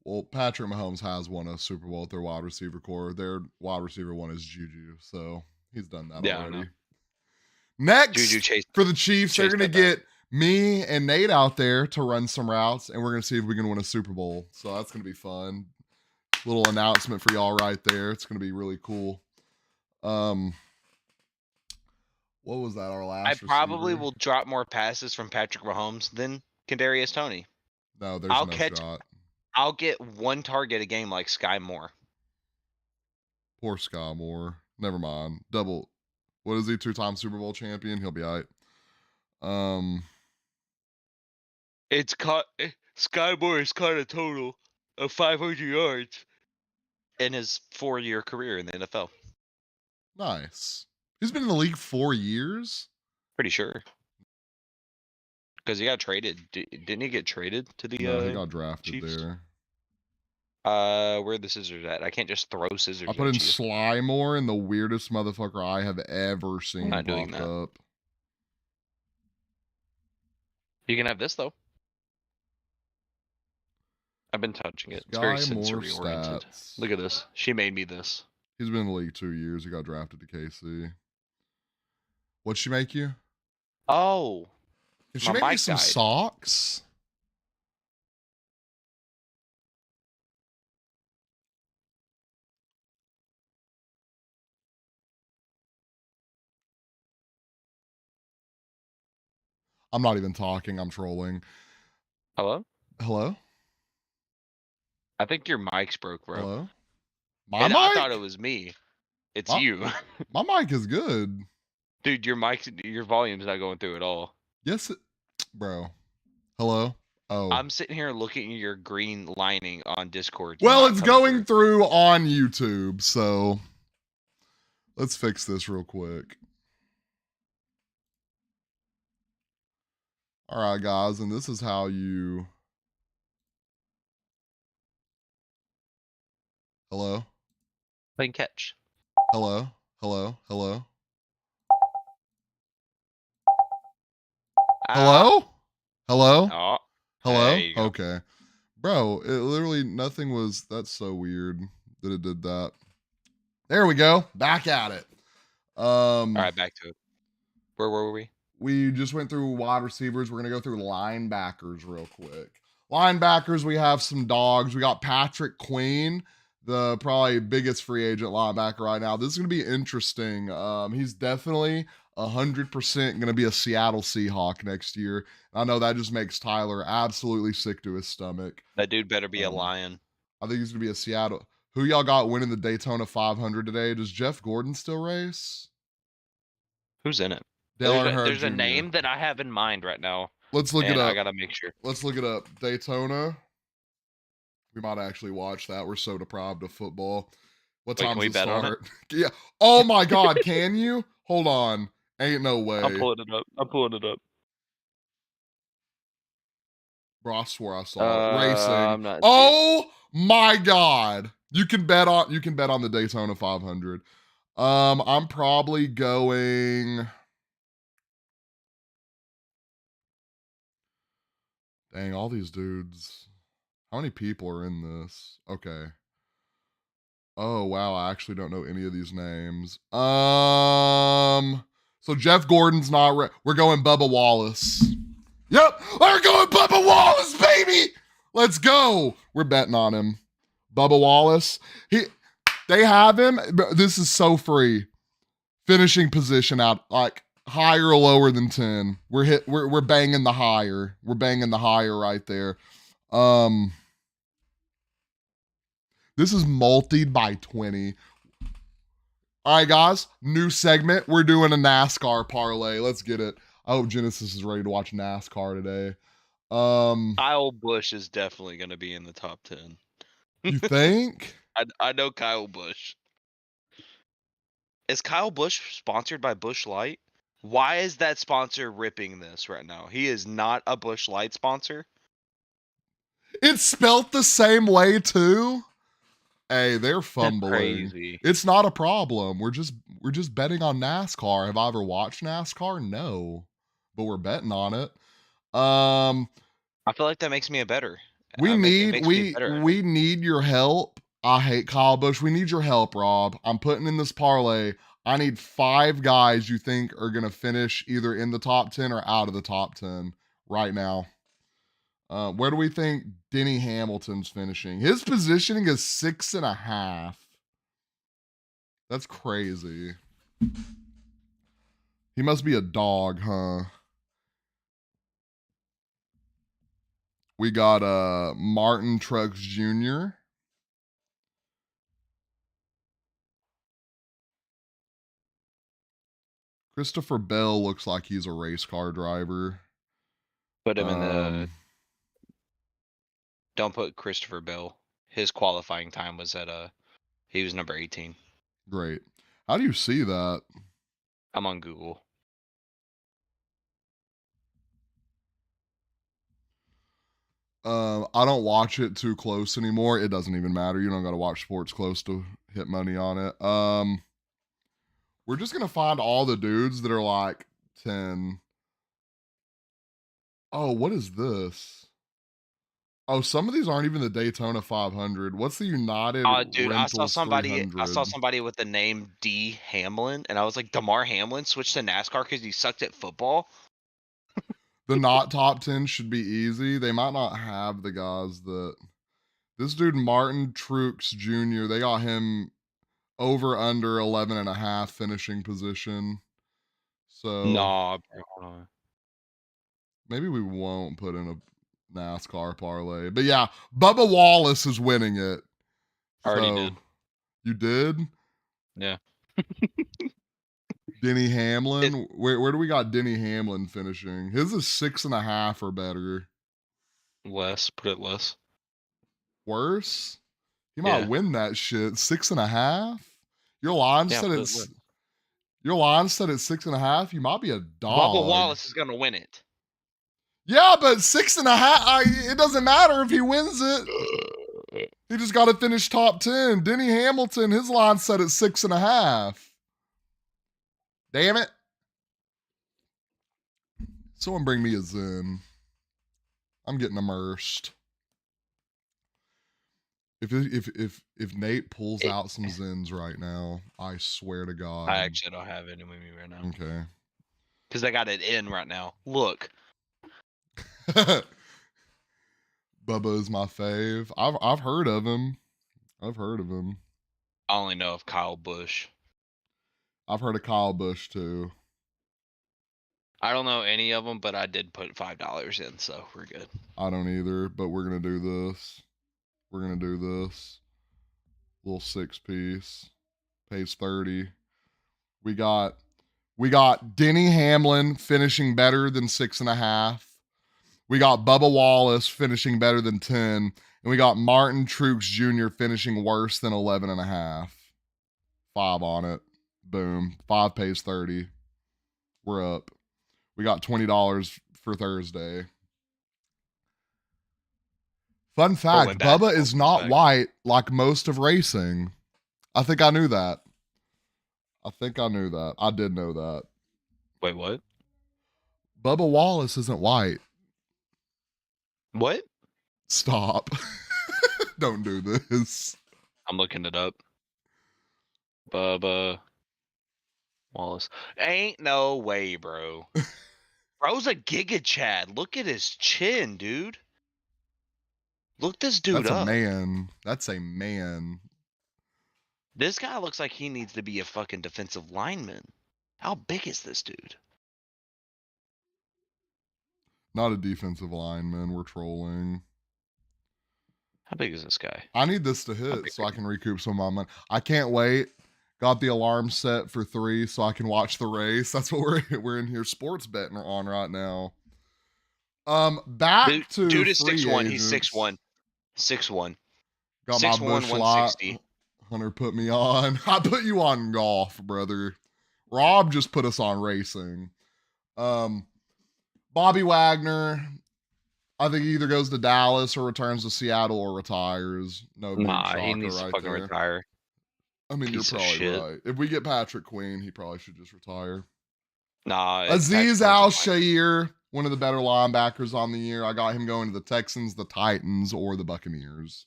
Well, Patrick Mahomes has won a Super Bowl with their wide receiver core. Their wide receiver one is Juju, so he's done that already. Next, for the Chiefs, they're going to get me and Nate out there to run some routes, and we're going to see if we can win a Super Bowl. So that's going to be fun. Little announcement for y'all right there. It's going to be really cool. What was that? Our last receiver? Probably will drop more passes from Patrick Mahomes than Kadarius Toney. No, there's no shot. I'll get 1 target a game like Sky Moore. Poor Sky Moore. Never mind. Double. What is he? 2-time Super Bowl champion. He'll be all right. Sky Moore has caught a total of 500 yards in his 4-year career in the NFL. Nice. He's been in the league 4 years? Pretty sure. Because he got traded. Didn't he get traded to the No, he got drafted Chiefs? there. Where are the scissors at? I can't just throw scissors I put in at you. Sly Moore and the weirdest motherfucker I have ever seen I'm not doing popped that. up. You can have this, though. I've been touching it. It's Sky very Moore sensory oriented. stats. Look at this. She made me this. He's been in the league 2 years. He got drafted to KC. What'd she make you? Oh. Did she make you some socks? I'm not even talking. I'm trolling. Hello? Hello? I think your mic's broke, bro. Hello? I thought it was me. It's you. My mic is good. Dude, your volume's not going through at all. Yes, bro. Hello? Oh. I'm sitting here looking at your green lining on Discord. Well, it's going through on YouTube, so let's fix this real quick. All right, guys, and this is how you... Hello? Playing catch. Hello? Hello? Hello? Hello? Hello? Oh, Hello? there you go. Okay. Bro, it literally, nothing was... That's so weird that it did that. There we go. Back at it. All right, back to it. Where were we? We just went through wide receivers. We're going to go through linebackers real quick. Linebackers, we have some dogs. We got Patrick Queen, the probably biggest free agent linebacker right now. This is going to be interesting. He's definitely 100% going to be a Seattle Seahawk next year. I know that just makes Tyler absolutely sick to his stomach. That dude better be a Lion. I think he's going to be a Seattle. Who y'all got winning the Daytona 500 today? Does Jeff Gordon still race? Who's in it? There's a name that I have in mind right now. Let's look it up. I gotta make sure. Let's look it up. Daytona. We might actually watch that. We're so deprived of football. What time does it start? Yeah. Oh my God. Can you? Hold on. Ain't no way. I'm pulling it up. Bro, I swear I saw it. Racing. I'm not oh my God. You can bet on the Daytona 500. I'm probably going. Dang, all these dudes. How many people are in this? Okay. Oh, wow. I actually don't know any of these names. So Jeff Gordon's not we're going Bubba Wallace. Yep. We're going Bubba Wallace, baby. Let's go. We're betting on him. Bubba Wallace. They have him. This is so free. Finishing position out like higher or lower than 10. We're banging the higher. We're banging the higher right there. This is multied by 20. All right, guys, new segment. We're doing a NASCAR parlay. Let's get it. I hope Genesis is ready to watch NASCAR today. Kyle Busch is definitely going to be in the top 10. You think? I know Kyle Busch. Is Kyle Busch sponsored by Busch Light? Why is that sponsor ripping this right now? He is not a Busch Light sponsor. It's spelt the same way too. Hey, they're fumbling. Crazy. It's not a problem. We're just betting on NASCAR. Have I ever watched NASCAR? No, but we're betting on it. I feel like that makes me a better. We need your help. I hate Kyle Busch. We need your help, Rob. I'm putting in this parlay. I need 5 guys you think are going to finish either in the top 10 or out of the top 10 right now. Where do we think Denny Hamilton's finishing? His positioning is 6.5. That's crazy. He must be a dog, huh? We got Martin Truex Jr. Christopher Bell looks like he's a race car driver. Put him in the... Don't put Christopher Bell. His qualifying time was at he was number 18. Great. How do you see that? I'm on Google. I don't watch it too close anymore. It doesn't even matter. You don't got to watch sports close to hit money on it. We're just going to find all the dudes that are like 10. Oh, what is this? Oh, some of these aren't even the Daytona 500. What's the United dude, I saw somebody 300? With the name D Hamlin, and I was like, Damar Hamlin switched to NASCAR because he sucked at football. The not top 10 should be easy. They might not have the guys that... This dude, Martin Truex Jr., they got him over under 11.5 finishing position. So... Nah, bro. Maybe we won't put in a NASCAR parlay. But yeah, Bubba Wallace is winning it. Already did. You did? Yeah. Denny Hamlin. Where do we got Denny Hamlin finishing? His is 6.5 or better. Less. Put it less. Worse? He Yeah. might win that shit. 6.5? Your line Yeah, said put it it's less. your line said it's 6.5. You might be a dog. Bubba Wallace is gonna win it. Yeah, but 6.5. It doesn't matter if he wins it. He just got to finish top 10. Denny Hamilton, his line said it's 6.5. Damn it. Someone bring me a Zen. I'm getting immersed. If Nate pulls out some Zens right now, I swear to God. I actually don't have any with me right now. Okay. Because I got it in right now. Look. Bubba is my fave. I've heard of him. I've heard of him. I only know of Kyle Busch. I've heard of Kyle Busch too. I don't know any of them, but I did put $5 in, so we're good. I don't either, but we're gonna do this. We're gonna do this. Little 6-piece. Pays 30. We got Denny Hamlin finishing better than 6.5. We got Bubba Wallace finishing better than 10. And we got Martin Truex Jr. finishing worse than 11.5. 5 on it. Boom. 5 pays 30. We're up. We got $20 for Thursday. Fun fact, Bubba is not white like most of racing. I think I knew that. I did know that. Wait, what? Bubba Wallace isn't white. What? Stop. Don't do this. I'm looking it up. Bubba Wallace. Ain't no way, bro. Bro's a Giga Chad. Look at his chin, dude. Look this dude That's up. That's a man. This guy looks like he needs to be a fucking defensive lineman. How big is this dude? Not a defensive lineman. We're trolling. How big is this guy? I need this to hit so I can recoup some of my money. I can't wait. Got the alarm set for 3 so I can watch the race. That's what we're in here sports betting on right now. Back to dude is free 6'1". agents. He's 6'1". 6'1". Got 6'1", my Busch Light. 160. Hunter put me on. I put you on golf, brother. Rob just put us on racing. Bobby Wagner, I think he either goes to Dallas or returns to Seattle or retires. No big shocker he needs to fucking retire. I mean, Piece you're of probably shit. right. If we get Patrick Queen, he probably should just retire. Nah. Aziz Al-Shaair, one of the better linebackers on the year. I got him going to the Texans, the Titans, or the Buccaneers.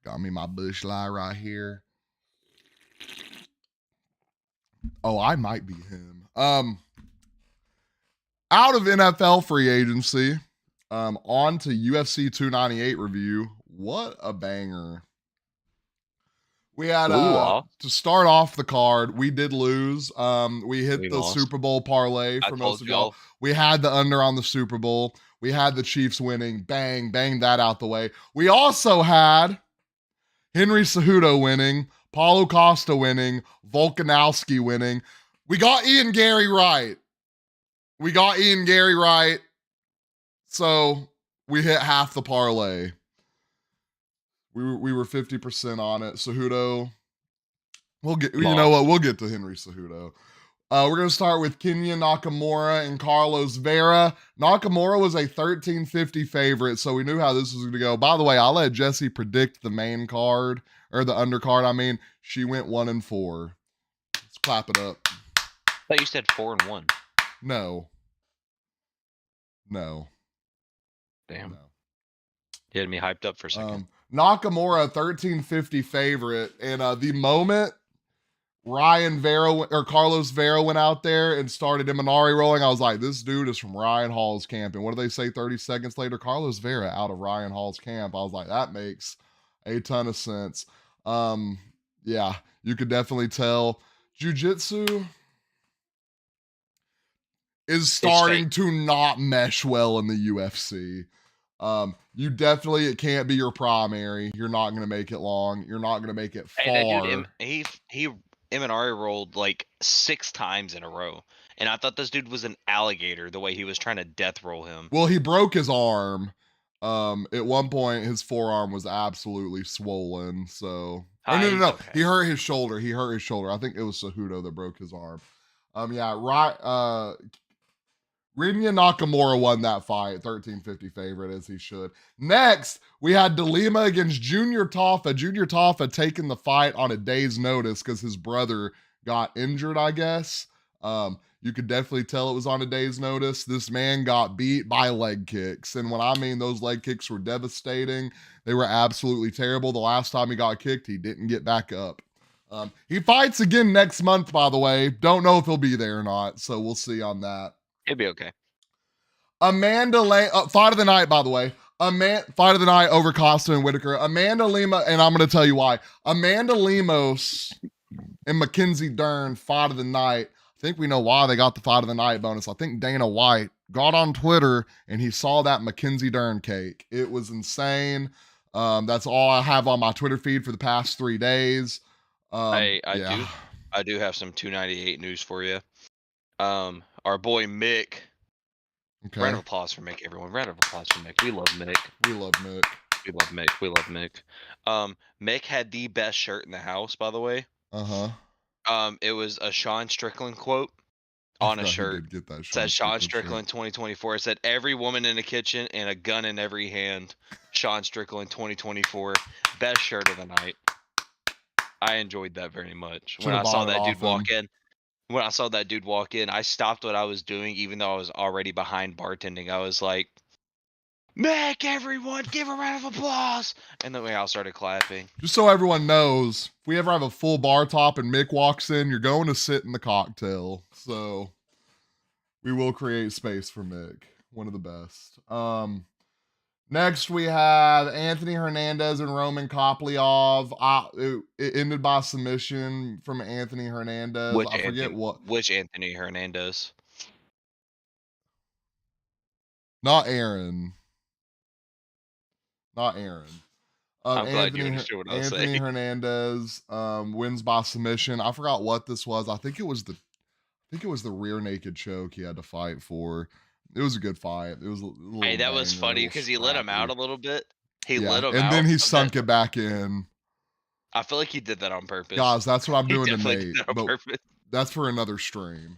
Got me my Busch Light right here. Oh, I might be him. Out of NFL free agency, on to UFC 298 review. What a banger. We had to start off the card. We did lose. We hit the Super Bowl parlay for most of y'all. We had the under on the Super Bowl. We had the Chiefs winning. Bang that out the way. We also had Henry Cejudo winning, Paulo Costa winning, Volkanovski winning. We got Ian Gary right. So we hit half the parlay. We were 50% on it. Cejudo. We'll get to Henry Cejudo. We're gonna start with Kenya Nakamura and Carlos Vera. Nakamura was a 1350 favorite, so we knew how this was gonna go. By the way, I'll let Jesse predict the main card or the undercard. I mean, she went 1-4. Let's clap it up. I thought you said 4-1. No. Damn. No. You had me hyped up for a second. Nakamura, 1350 favorite, and the moment Carlos Vera went out there and started Imanari rolling, I was like, this dude is from Ryan Hall's camp. And what do they say 30 seconds later? Carlos Vera out of Ryan Hall's camp. I was like, that makes a ton of sense. Yeah, you could definitely tell. Jiu-jitsu is starting to not mesh well in the UFC. You definitely, it can't be your primary. You're not going to make it long. You're not going to make it far. Hey, that dude, he M&R rolled like 6 times in a row. And I thought this dude was an alligator the way he was trying to death roll him. Well, he broke his arm. At one point, his forearm was absolutely swollen. So, no. Okay. He hurt his shoulder. I think it was Cejudo that broke his arm. Yeah, right. Rinya Nakamura won that fight, 1350 favorite, as he should. Next, we had De Lima against Junior Taffa. Junior Taffa taking the fight on a day's notice because his brother got injured, I guess. You could definitely tell it was on a day's notice. This man got beat by leg kicks. And when I mean those leg kicks were devastating, they were absolutely terrible. The last time he got kicked, he didn't get back up. He fights again next month, by the way. Don't know if he'll be there or not, so we'll see on that. It'd be okay. Fight of the night, by the way. Fight of the night over Costa and Whitaker. Amanda Lima, and I'm going to tell you why. Amanda Lemos and Mackenzie Dern, fight of the night. I think we know why they got the fight of the night bonus. I think Dana White got on Twitter and he saw that Mackenzie Dern cake. It was insane. That's all I have on my Twitter feed for the past 3 days. I do have some 298 news for you. Our boy Mick. Okay. Round of applause for Mick, everyone. Round of applause for Mick. We love Mick. We love Mick. We love Mick. We love Mick. Mick had the best shirt in the house, by the way. It was a Sean Strickland quote on a shirt. Get that it says Sean Strickland 2024. It said every woman in the kitchen and a gun in every hand. Sean Strickland 2024. Best shirt of the night. I enjoyed that very much. When I saw that dude walk in, I stopped what I was doing, even though I was already behind bartending. I was like, Mick, everyone, give a round of applause. And then we all started clapping. Just so everyone knows, if we ever have a full bar top and Mick walks in, you're going to sit in the cocktail. So we will create space for Mick. One of the best. Next, we have Anthony Hernandez and Roman Koplyov. It ended by submission from Anthony Hernandez. Which Anthony Hernandez? Not Aaron. I'm glad you understood what I was saying. Anthony Hernandez wins by submission. I forgot what this was. I think it was the rear naked choke he had to fight for. It was a good fight. It was a little. Hey, that was funny because he let him out a little bit. He let him out, and then he sunk it back in. I feel like he did that on purpose. Guys, that's what I'm doing tonight. But that's for another stream.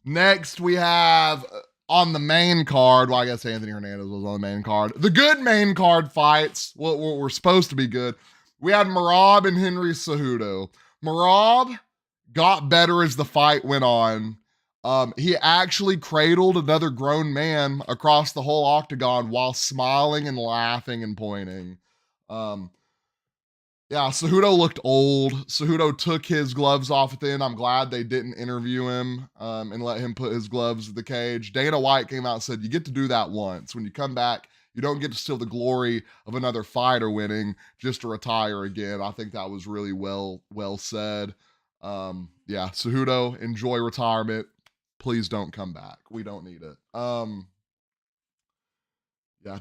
Next, we have on the main card. Well, I guess Anthony Hernandez was on the main card. The good main card fights. What were supposed to be good. We had Merab and Henry Cejudo. Merab got better as the fight went on. He actually cradled another grown man across the whole octagon while smiling and laughing and pointing. Cejudo looked old. Cejudo took his gloves off at the end. I'm glad they didn't interview him and let him put his gloves in the cage. Dana White came out and said, you get to do that once. When you come back, you don't get to steal the glory of another fighter winning just to retire again. I think that was really well said. Cejudo, enjoy retirement. Please don't come back. We don't need it.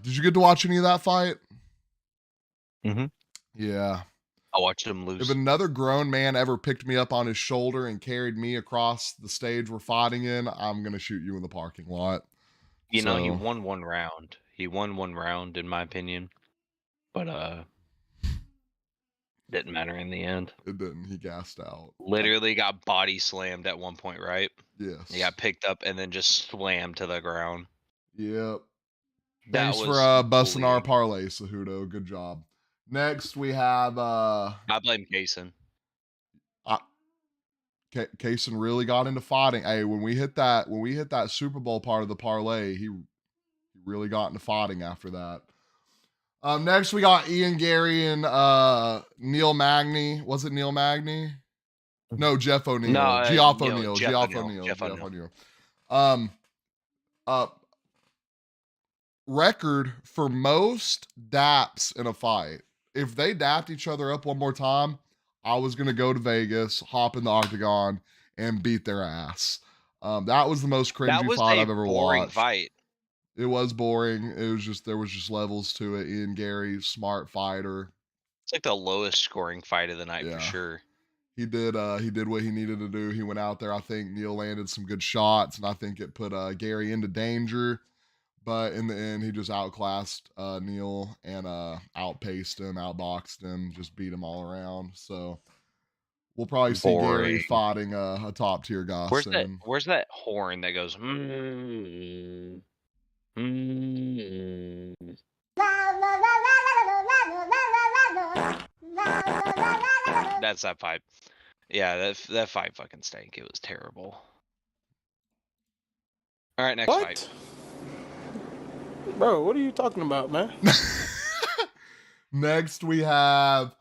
Did you get to watch any of that fight? Mm-hmm. Yeah. I watched him lose. If another grown man ever picked me up on his shoulder and carried me across the stage we're fighting in, I'm going to shoot you in the parking lot. He won one round. He won one round, in my opinion. But, didn't matter in the end. It didn't. He gassed out. Literally got body slammed at one point, right? Yes. He got picked up and then just slammed to the ground. Yep. Thanks for busting our parlay, Cejudo. Good job. Next, we have... I blame Kaysen. Kaysen really got into fighting. Hey, when we hit that Super Bowl part of the parlay, he really got into fighting after that. Next, we got Ian Gary and Neil Magny. Was it Neil Magny? No, Jeff O'Neill. No, Geoff O'Neill. Record for most daps in a fight. If they dapped each other up one more time, I was going to go to Vegas, hop in the octagon, and beat their ass. That was the most cringy fight I've ever watched. Fight. It was boring. It was just there was just levels to it. Ian Gary, smart fighter. It's like the lowest scoring fight of the night for Yeah. sure. He did what he needed to do. He went out there. I think Neil landed some good shots, and I think it put Gary into danger. But in the end, he just outclassed Neil and outpaced him, outboxed him, just beat him all around. So we'll probably see Gary Boring. fighting a top tier guy soon. Where's that horn that goes? Mm, mm. That's that fight. Yeah, that fight fucking stank. It was terrible. All right, next fight. Bro, what are you talking about, man? Next, we have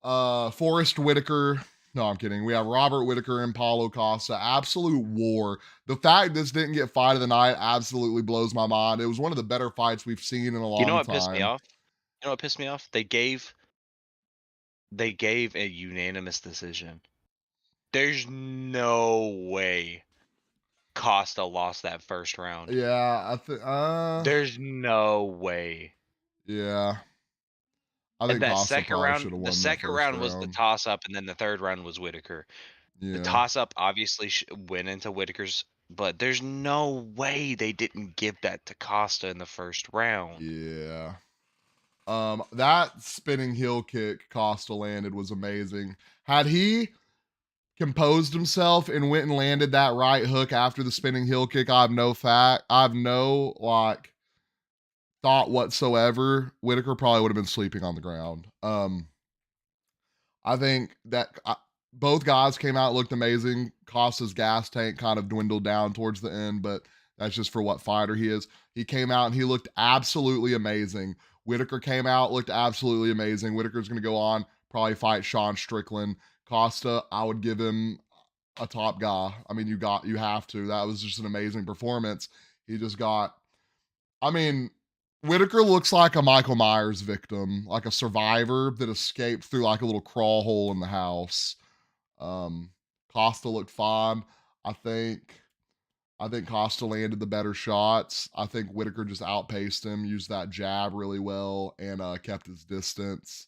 Forrest Whitaker. No, I'm kidding. We have Robert Whitaker and Paulo Costa. Absolute war. The fact this didn't get fight of the night absolutely blows my mind. It was one of the better fights we've seen in a long time. You know what pissed me off? You know what pissed me off? They gave a unanimous decision. There's no way Costa lost that first round. Yeah, I think. There's no way. Yeah. I think that Costa second probably round, should have won the second round was the round. toss up, and then the third round was Whitaker. Yeah. The toss up obviously went into Whitaker's, but there's no way they didn't give that to Costa in the first round. Yeah. That spinning heel kick Costa landed was amazing. Had he composed himself and went and landed that right hook after the spinning heel kick, I have no thought whatsoever. Whitaker probably would have been sleeping on the ground. I think that both guys came out, looked amazing. Costa's gas tank kind of dwindled down towards the end, but that's just for what fighter he is. He came out and he looked absolutely amazing. Whitaker came out, looked absolutely amazing. Whitaker's going to go on, probably fight Sean Strickland. Costa, I would give him a top guy. I mean, you have to. That was just an amazing performance. He just got, I mean, Whitaker looks like a Michael Myers victim, like a survivor that escaped through like a little crawl hole in the house. Costa looked fine. I think Costa landed the better shots. I think Whitaker just outpaced him, used that jab really well, and kept his distance.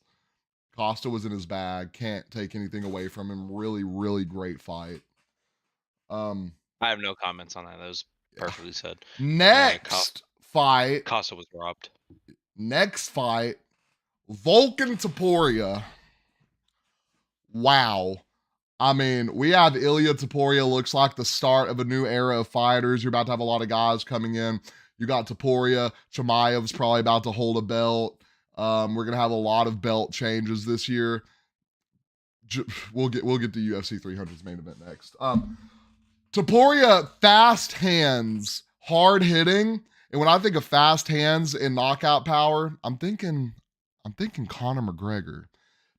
Costa was in his bag. Can't take anything away from him. Really, really great fight. I have no comments on that. That was perfectly said. Next fight. Costa was robbed. Next fight. Volkan Topuria. Wow. I mean, we have Ilya Topuria, looks like the start of a new era of fighters. You're about to have a lot of guys coming in. You got Topuria. Chimaev's probably about to hold a belt. We're going to have a lot of belt changes this year. We'll get to UFC 300's main event next. Topuria, fast hands, hard hitting. And when I think of fast hands and knockout power, I'm thinking Conor McGregor.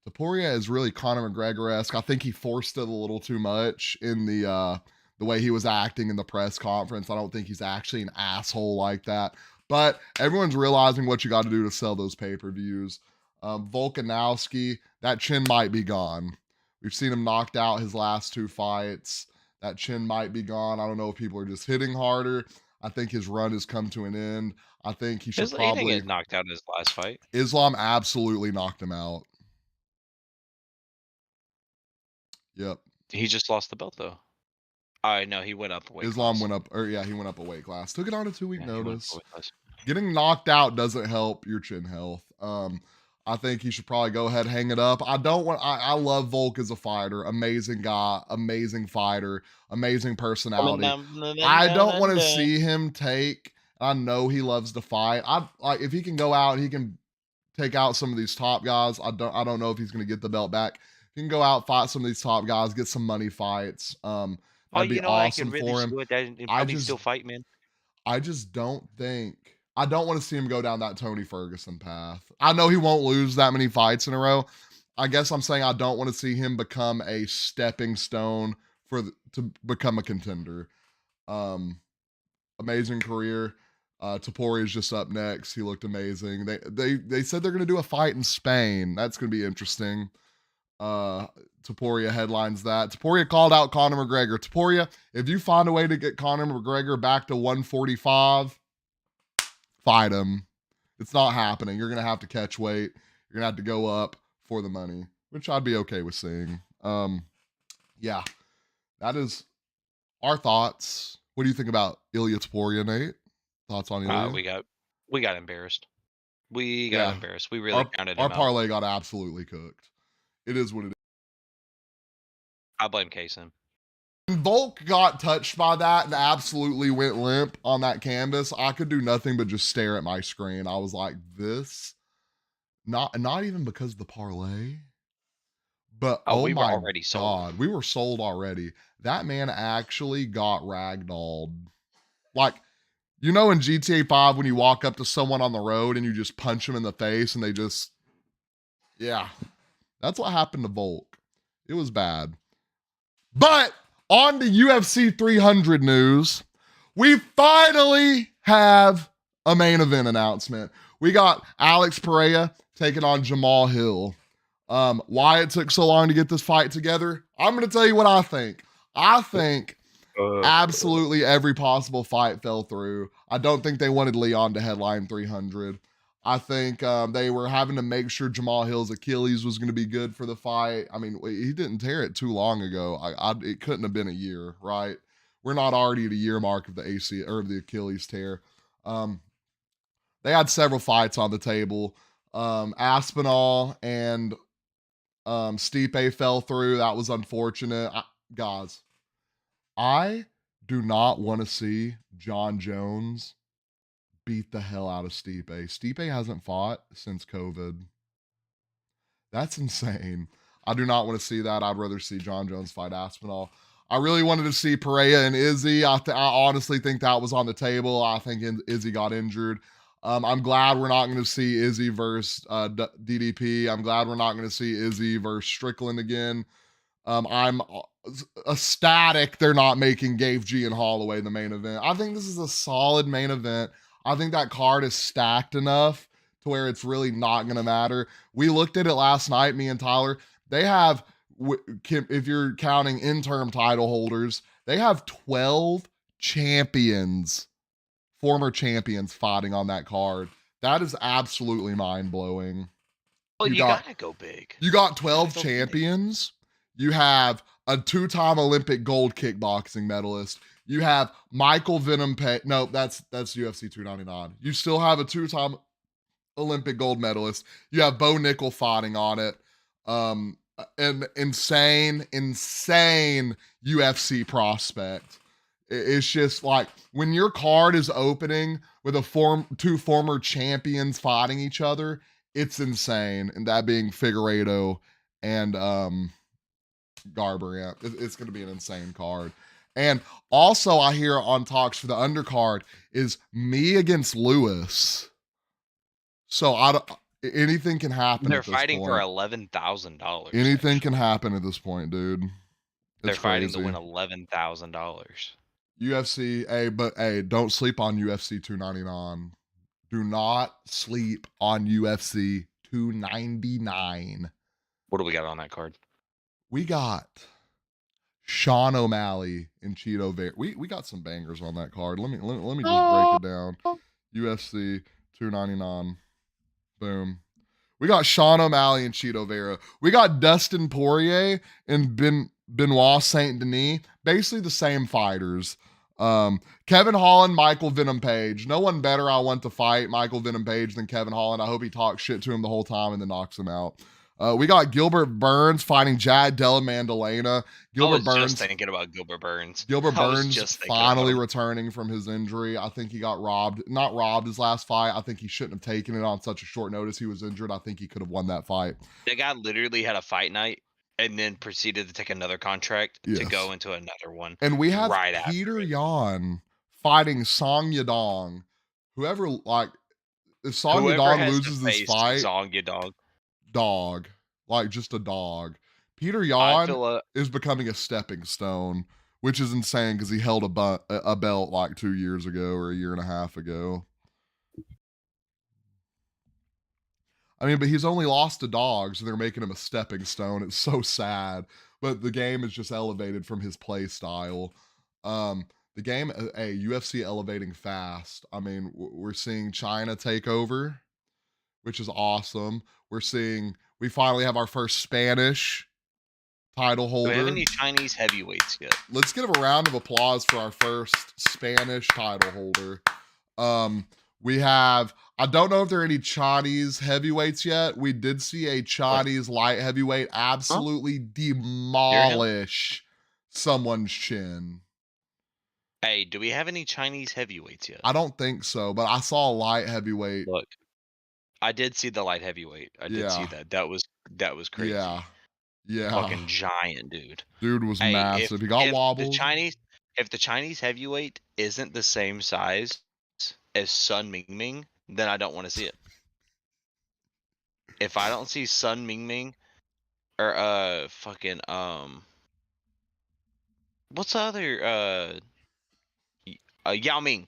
Topuria is really Conor McGregor-esque. I think he forced it a little too much in the way he was acting in the press conference. I don't think he's actually an asshole like that. But everyone's realizing what you got to do to sell those pay-per-views. Volkanovski, that chin might be gone. We've seen him knocked out his last two fights. That chin might be gone. I don't know if people are just hitting harder. I think his run has come to an end. I think he should probably get knocked out in his last fight. Islam absolutely knocked him out. Yep. He just lost the belt though. No, he went up a weight Islam class. went up, he went up a weight class. Took it on a 2-week notice. He went Getting knocked out doesn't help your chin health. I think he should probably go ahead, hang it up. I love Volk as a fighter. Amazing guy, amazing fighter, amazing personality. I don't want to see him take. I know he loves to fight. If he can go out and he can take out some of these top guys. I don't know if he's going to get the belt back. If he can go out, fight some of these top guys, get some money fights. That'd be awesome for him. Still fight, man. I just don't think. I don't want to see him go down that Tony Ferguson path. I know he won't lose that many fights in a row. I guess I'm saying I don't want to see him become a stepping stone to become a contender. Amazing career. Topuria is just up next. He looked amazing. They said they're going to do a fight in Spain. That's going to be interesting. Topuria headlines that. Topuria called out Conor McGregor. Topuria, if you find a way to get Conor McGregor back to 145, fight him. It's not happening. You're gonna have to catch weight. You're gonna have to go up for the money, which I'd be okay with seeing. Yeah, that is our thoughts. What do you think about Ilya Taporia, Nate? Thoughts on Ilya? We got embarrassed. We got embarrassed. We really counted him Our out. parlay got absolutely cooked. It is what it is. I blame Kaysen. Volk got touched by that and absolutely went limp on that canvas. I could do nothing but just stare at my screen. I was like, this, not even because of the parlay, but we were my already sold. God, we were sold already. That man actually got ragdolled. Like, you know, in GTA 5, when you walk up to someone on the road and you just punch them in the face and they just, yeah, that's what happened to Volk. It was bad. But on to UFC 300 news, we finally have a main event announcement. We got Alex Pereira taking on Jamal Hill. Why it took so long to get this fight together? I'm going to tell you what I think. I think absolutely every possible fight fell through. I don't think they wanted Leon to headline 300. I think they were having to make sure Jamal Hill's Achilles was going to be good for the fight. I mean, he didn't tear it too long ago. It couldn't have been a year, right? We're not already at a year mark of the AC or the Achilles tear. They had several fights on the table. Aspinall and Stipe fell through. That was unfortunate. Guys, I do not want to see John Jones beat the hell out of Stipe. Stipe hasn't fought since COVID. That's insane. I do not want to see that. I'd rather see John Jones fight Aspinall. I really wanted to see Pereira and Izzy. I honestly think that was on the table. I think Izzy got injured. I'm glad we're not going to see Izzy versus DDP. I'm glad we're not going to see Izzy versus Strickland again. I'm ecstatic they're not making Gave G and Holloway the main event. I think this is a solid main event. I think that card is stacked enough to where it's really not going to matter. We looked at it last night, me and Tyler. They have, if you're counting interim title holders, they have 12 champions, former champions fighting on that card. That is absolutely mind-blowing. Well, you gotta go big. You got 12 champions. You have a 2-time Olympic gold kickboxing medalist. You have Michael Venom Page. No, that's UFC 299. You still have a 2-time Olympic gold medalist. You have Bo Nickel fighting on it. An insane UFC prospect. It's just like when your card is opening with two former champions fighting each other, it's insane. And that being Figueiredo and Garbrandt. It's going to be an insane card. And also I hear on talks for the undercard is me against Lewis. So anything can happen. They're fighting for $11,000. Anything can happen at this point, dude. They're fighting to win $11,000. UFC, don't sleep on UFC 299. Do not sleep on UFC 299. What do we got on that card? We got Sean O'Malley and Cheeto Vera. We got some bangers on that card. Let me just break it down. UFC 299. Boom. We got Sean O'Malley and Cheeto Vera. We got Dustin Poirier and Benoit Saint Denis. Basically the same fighters. Kevin Holland, Michael Venom Page. No one better I want to fight Michael Venom Page than Kevin Holland. I hope he talks shit to him the whole time and then knocks him out. We got Gilbert Burns fighting Jad Della Mandalena. Just thinking about Gilbert Burns. Gilbert Burns finally returning from his injury. I think he got not robbed his last fight. I think he shouldn't have taken it on such a short notice. He was injured. I think he could have won that fight. The guy literally had a fight night and then proceeded to take another contract to go into another one. And we have Peter Yan fighting Song Yadong. If Song Yadong loses this fight, Song Yadong. Dog, like just a dog. Peter Yan is becoming a stepping stone, which is insane because he held a belt like 2 years ago or a year and a half ago. I mean, but he's only lost to dogs and they're making him a stepping stone. It's so sad, but the game is just elevated from his play style. The game, hey, UFC elevating fast. I mean, we're seeing China take over, which is awesome. We finally have our first Spanish title Do we have holder. any Chinese heavyweights yet? Let's give a round of applause for our first Spanish title holder. We have, I don't know if there are any Chinese heavyweights yet. We did see a Chinese light heavyweight absolutely demolish someone's chin. Hey, do we have any Chinese heavyweights yet? I don't think so, but I saw a light heavyweight. Look, I did see the light heavyweight. I did see that. That was crazy. Yeah. Fucking giant, dude. Dude was massive. He got wobbled. If the Chinese heavyweight isn't the same size as Sun Mingming, then I don't want to see it. If I don't see Sun Mingming or fucking what's the other Yao Ming.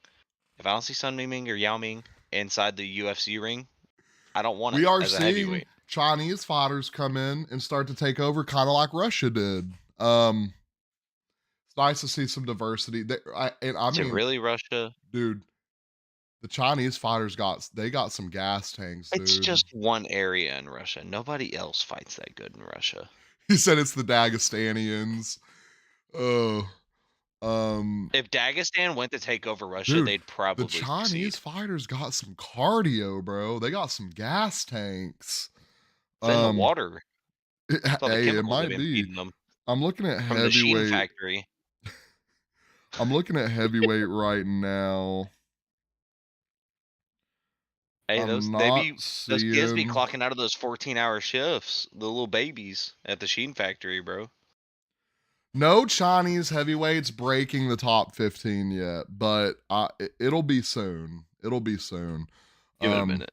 If I don't see Sun Mingming or Yao Ming inside the UFC ring, I don't want it. We are as a seeing heavyweight. Chinese fighters come in and start to take over, kind of like Russia did. It's nice to see some diversity. Is it really Russia? Dude, the Chinese fighters got some gas tanks, dude. It's just one area in Russia. Nobody else fights that good in Russia. He said it's the Dagestanians. If Dagestan went to take over Russia, dude, they'd probably the Chinese fighters got some cardio, bro. They got some gas tanks. It's in the water. Hey, it might be. I'm looking at from heavyweight. The Sheen factory. I'm looking at heavyweight right now. Hey, those kids be clocking out of those 14-hour shifts. The little babies at the Sheen factory, bro. No Chinese heavyweights breaking the top 15 yet, but it'll be soon. It'll be soon. Give it a minute.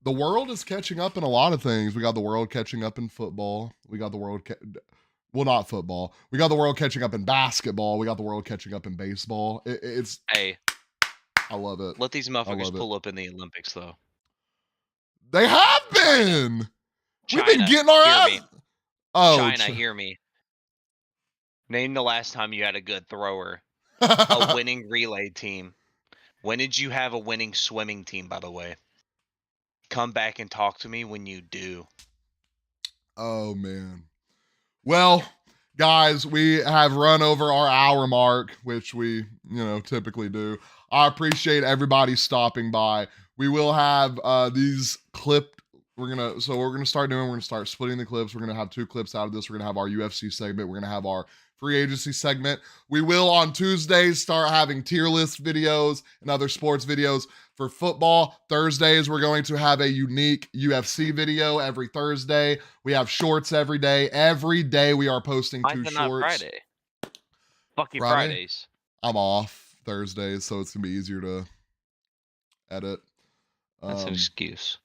The world is catching up in a lot of things. We got the world catching up in football. We got the world, not football. We got the world catching up in basketball. We got the world catching up in baseball. Hey, I love it. Let these motherfuckers pull up in the Olympics, though. They have been. China, we've been getting our ass. Oh, China, hear me. Name the last time you had a good thrower. A winning relay team. When did you have a winning swimming team, by the way? Come back and talk to me when you do. Oh, man. Well, guys, we have run over our hour mark, which we, typically do. I appreciate everybody stopping by. We will have these clipped. We're going to start splitting the clips. We're going to have 2 clips out of this. We're going to have our UFC segment. We're going to have our free agency segment. We will on Tuesdays start having tier list videos and other sports videos for football. Thursdays, we're going to have a unique UFC video every Thursday. We have shorts every day. Every day we are posting 2 shorts. Not Friday. Fuck you, Fridays. I'm off Thursdays, so it's going to be easier to edit. That's an excuse.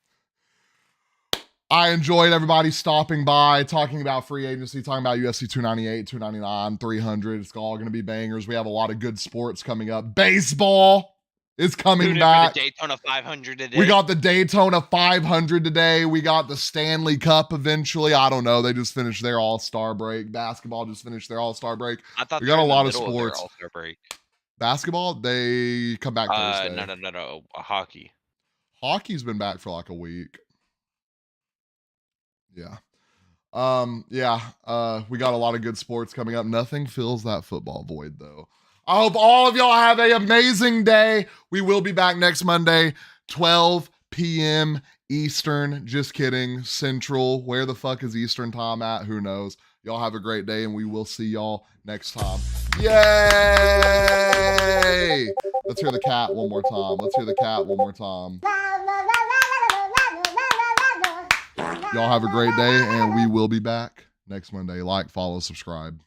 I enjoyed everybody stopping by, talking about free agency, talking about UFC 298, 299, 300. It's all going to be bangers. We have a lot of good sports coming up. Baseball is coming back. The Daytona 500 today. We got the Daytona 500 today. We got the Stanley Cup eventually. I don't know. They just finished their All-Star break. Basketball just finished their All-Star break. I thought we got a lot of sports. All-Star break. Basketball, they come back Thursday. No. Hockey. Hockey's been back for like a week. Yeah. We got a lot of good sports coming up. Nothing fills that football void, though. I hope all of y'all have an amazing day. We will be back next Monday, 12 p.m. Eastern. Just kidding. Central. Where the fuck is Eastern time at? Who knows? Y'all have a great day, and we will see y'all next time. Yay! Let's hear the cat one more time. Y'all have a great day, and we will be back next Monday. Like, follow, subscribe.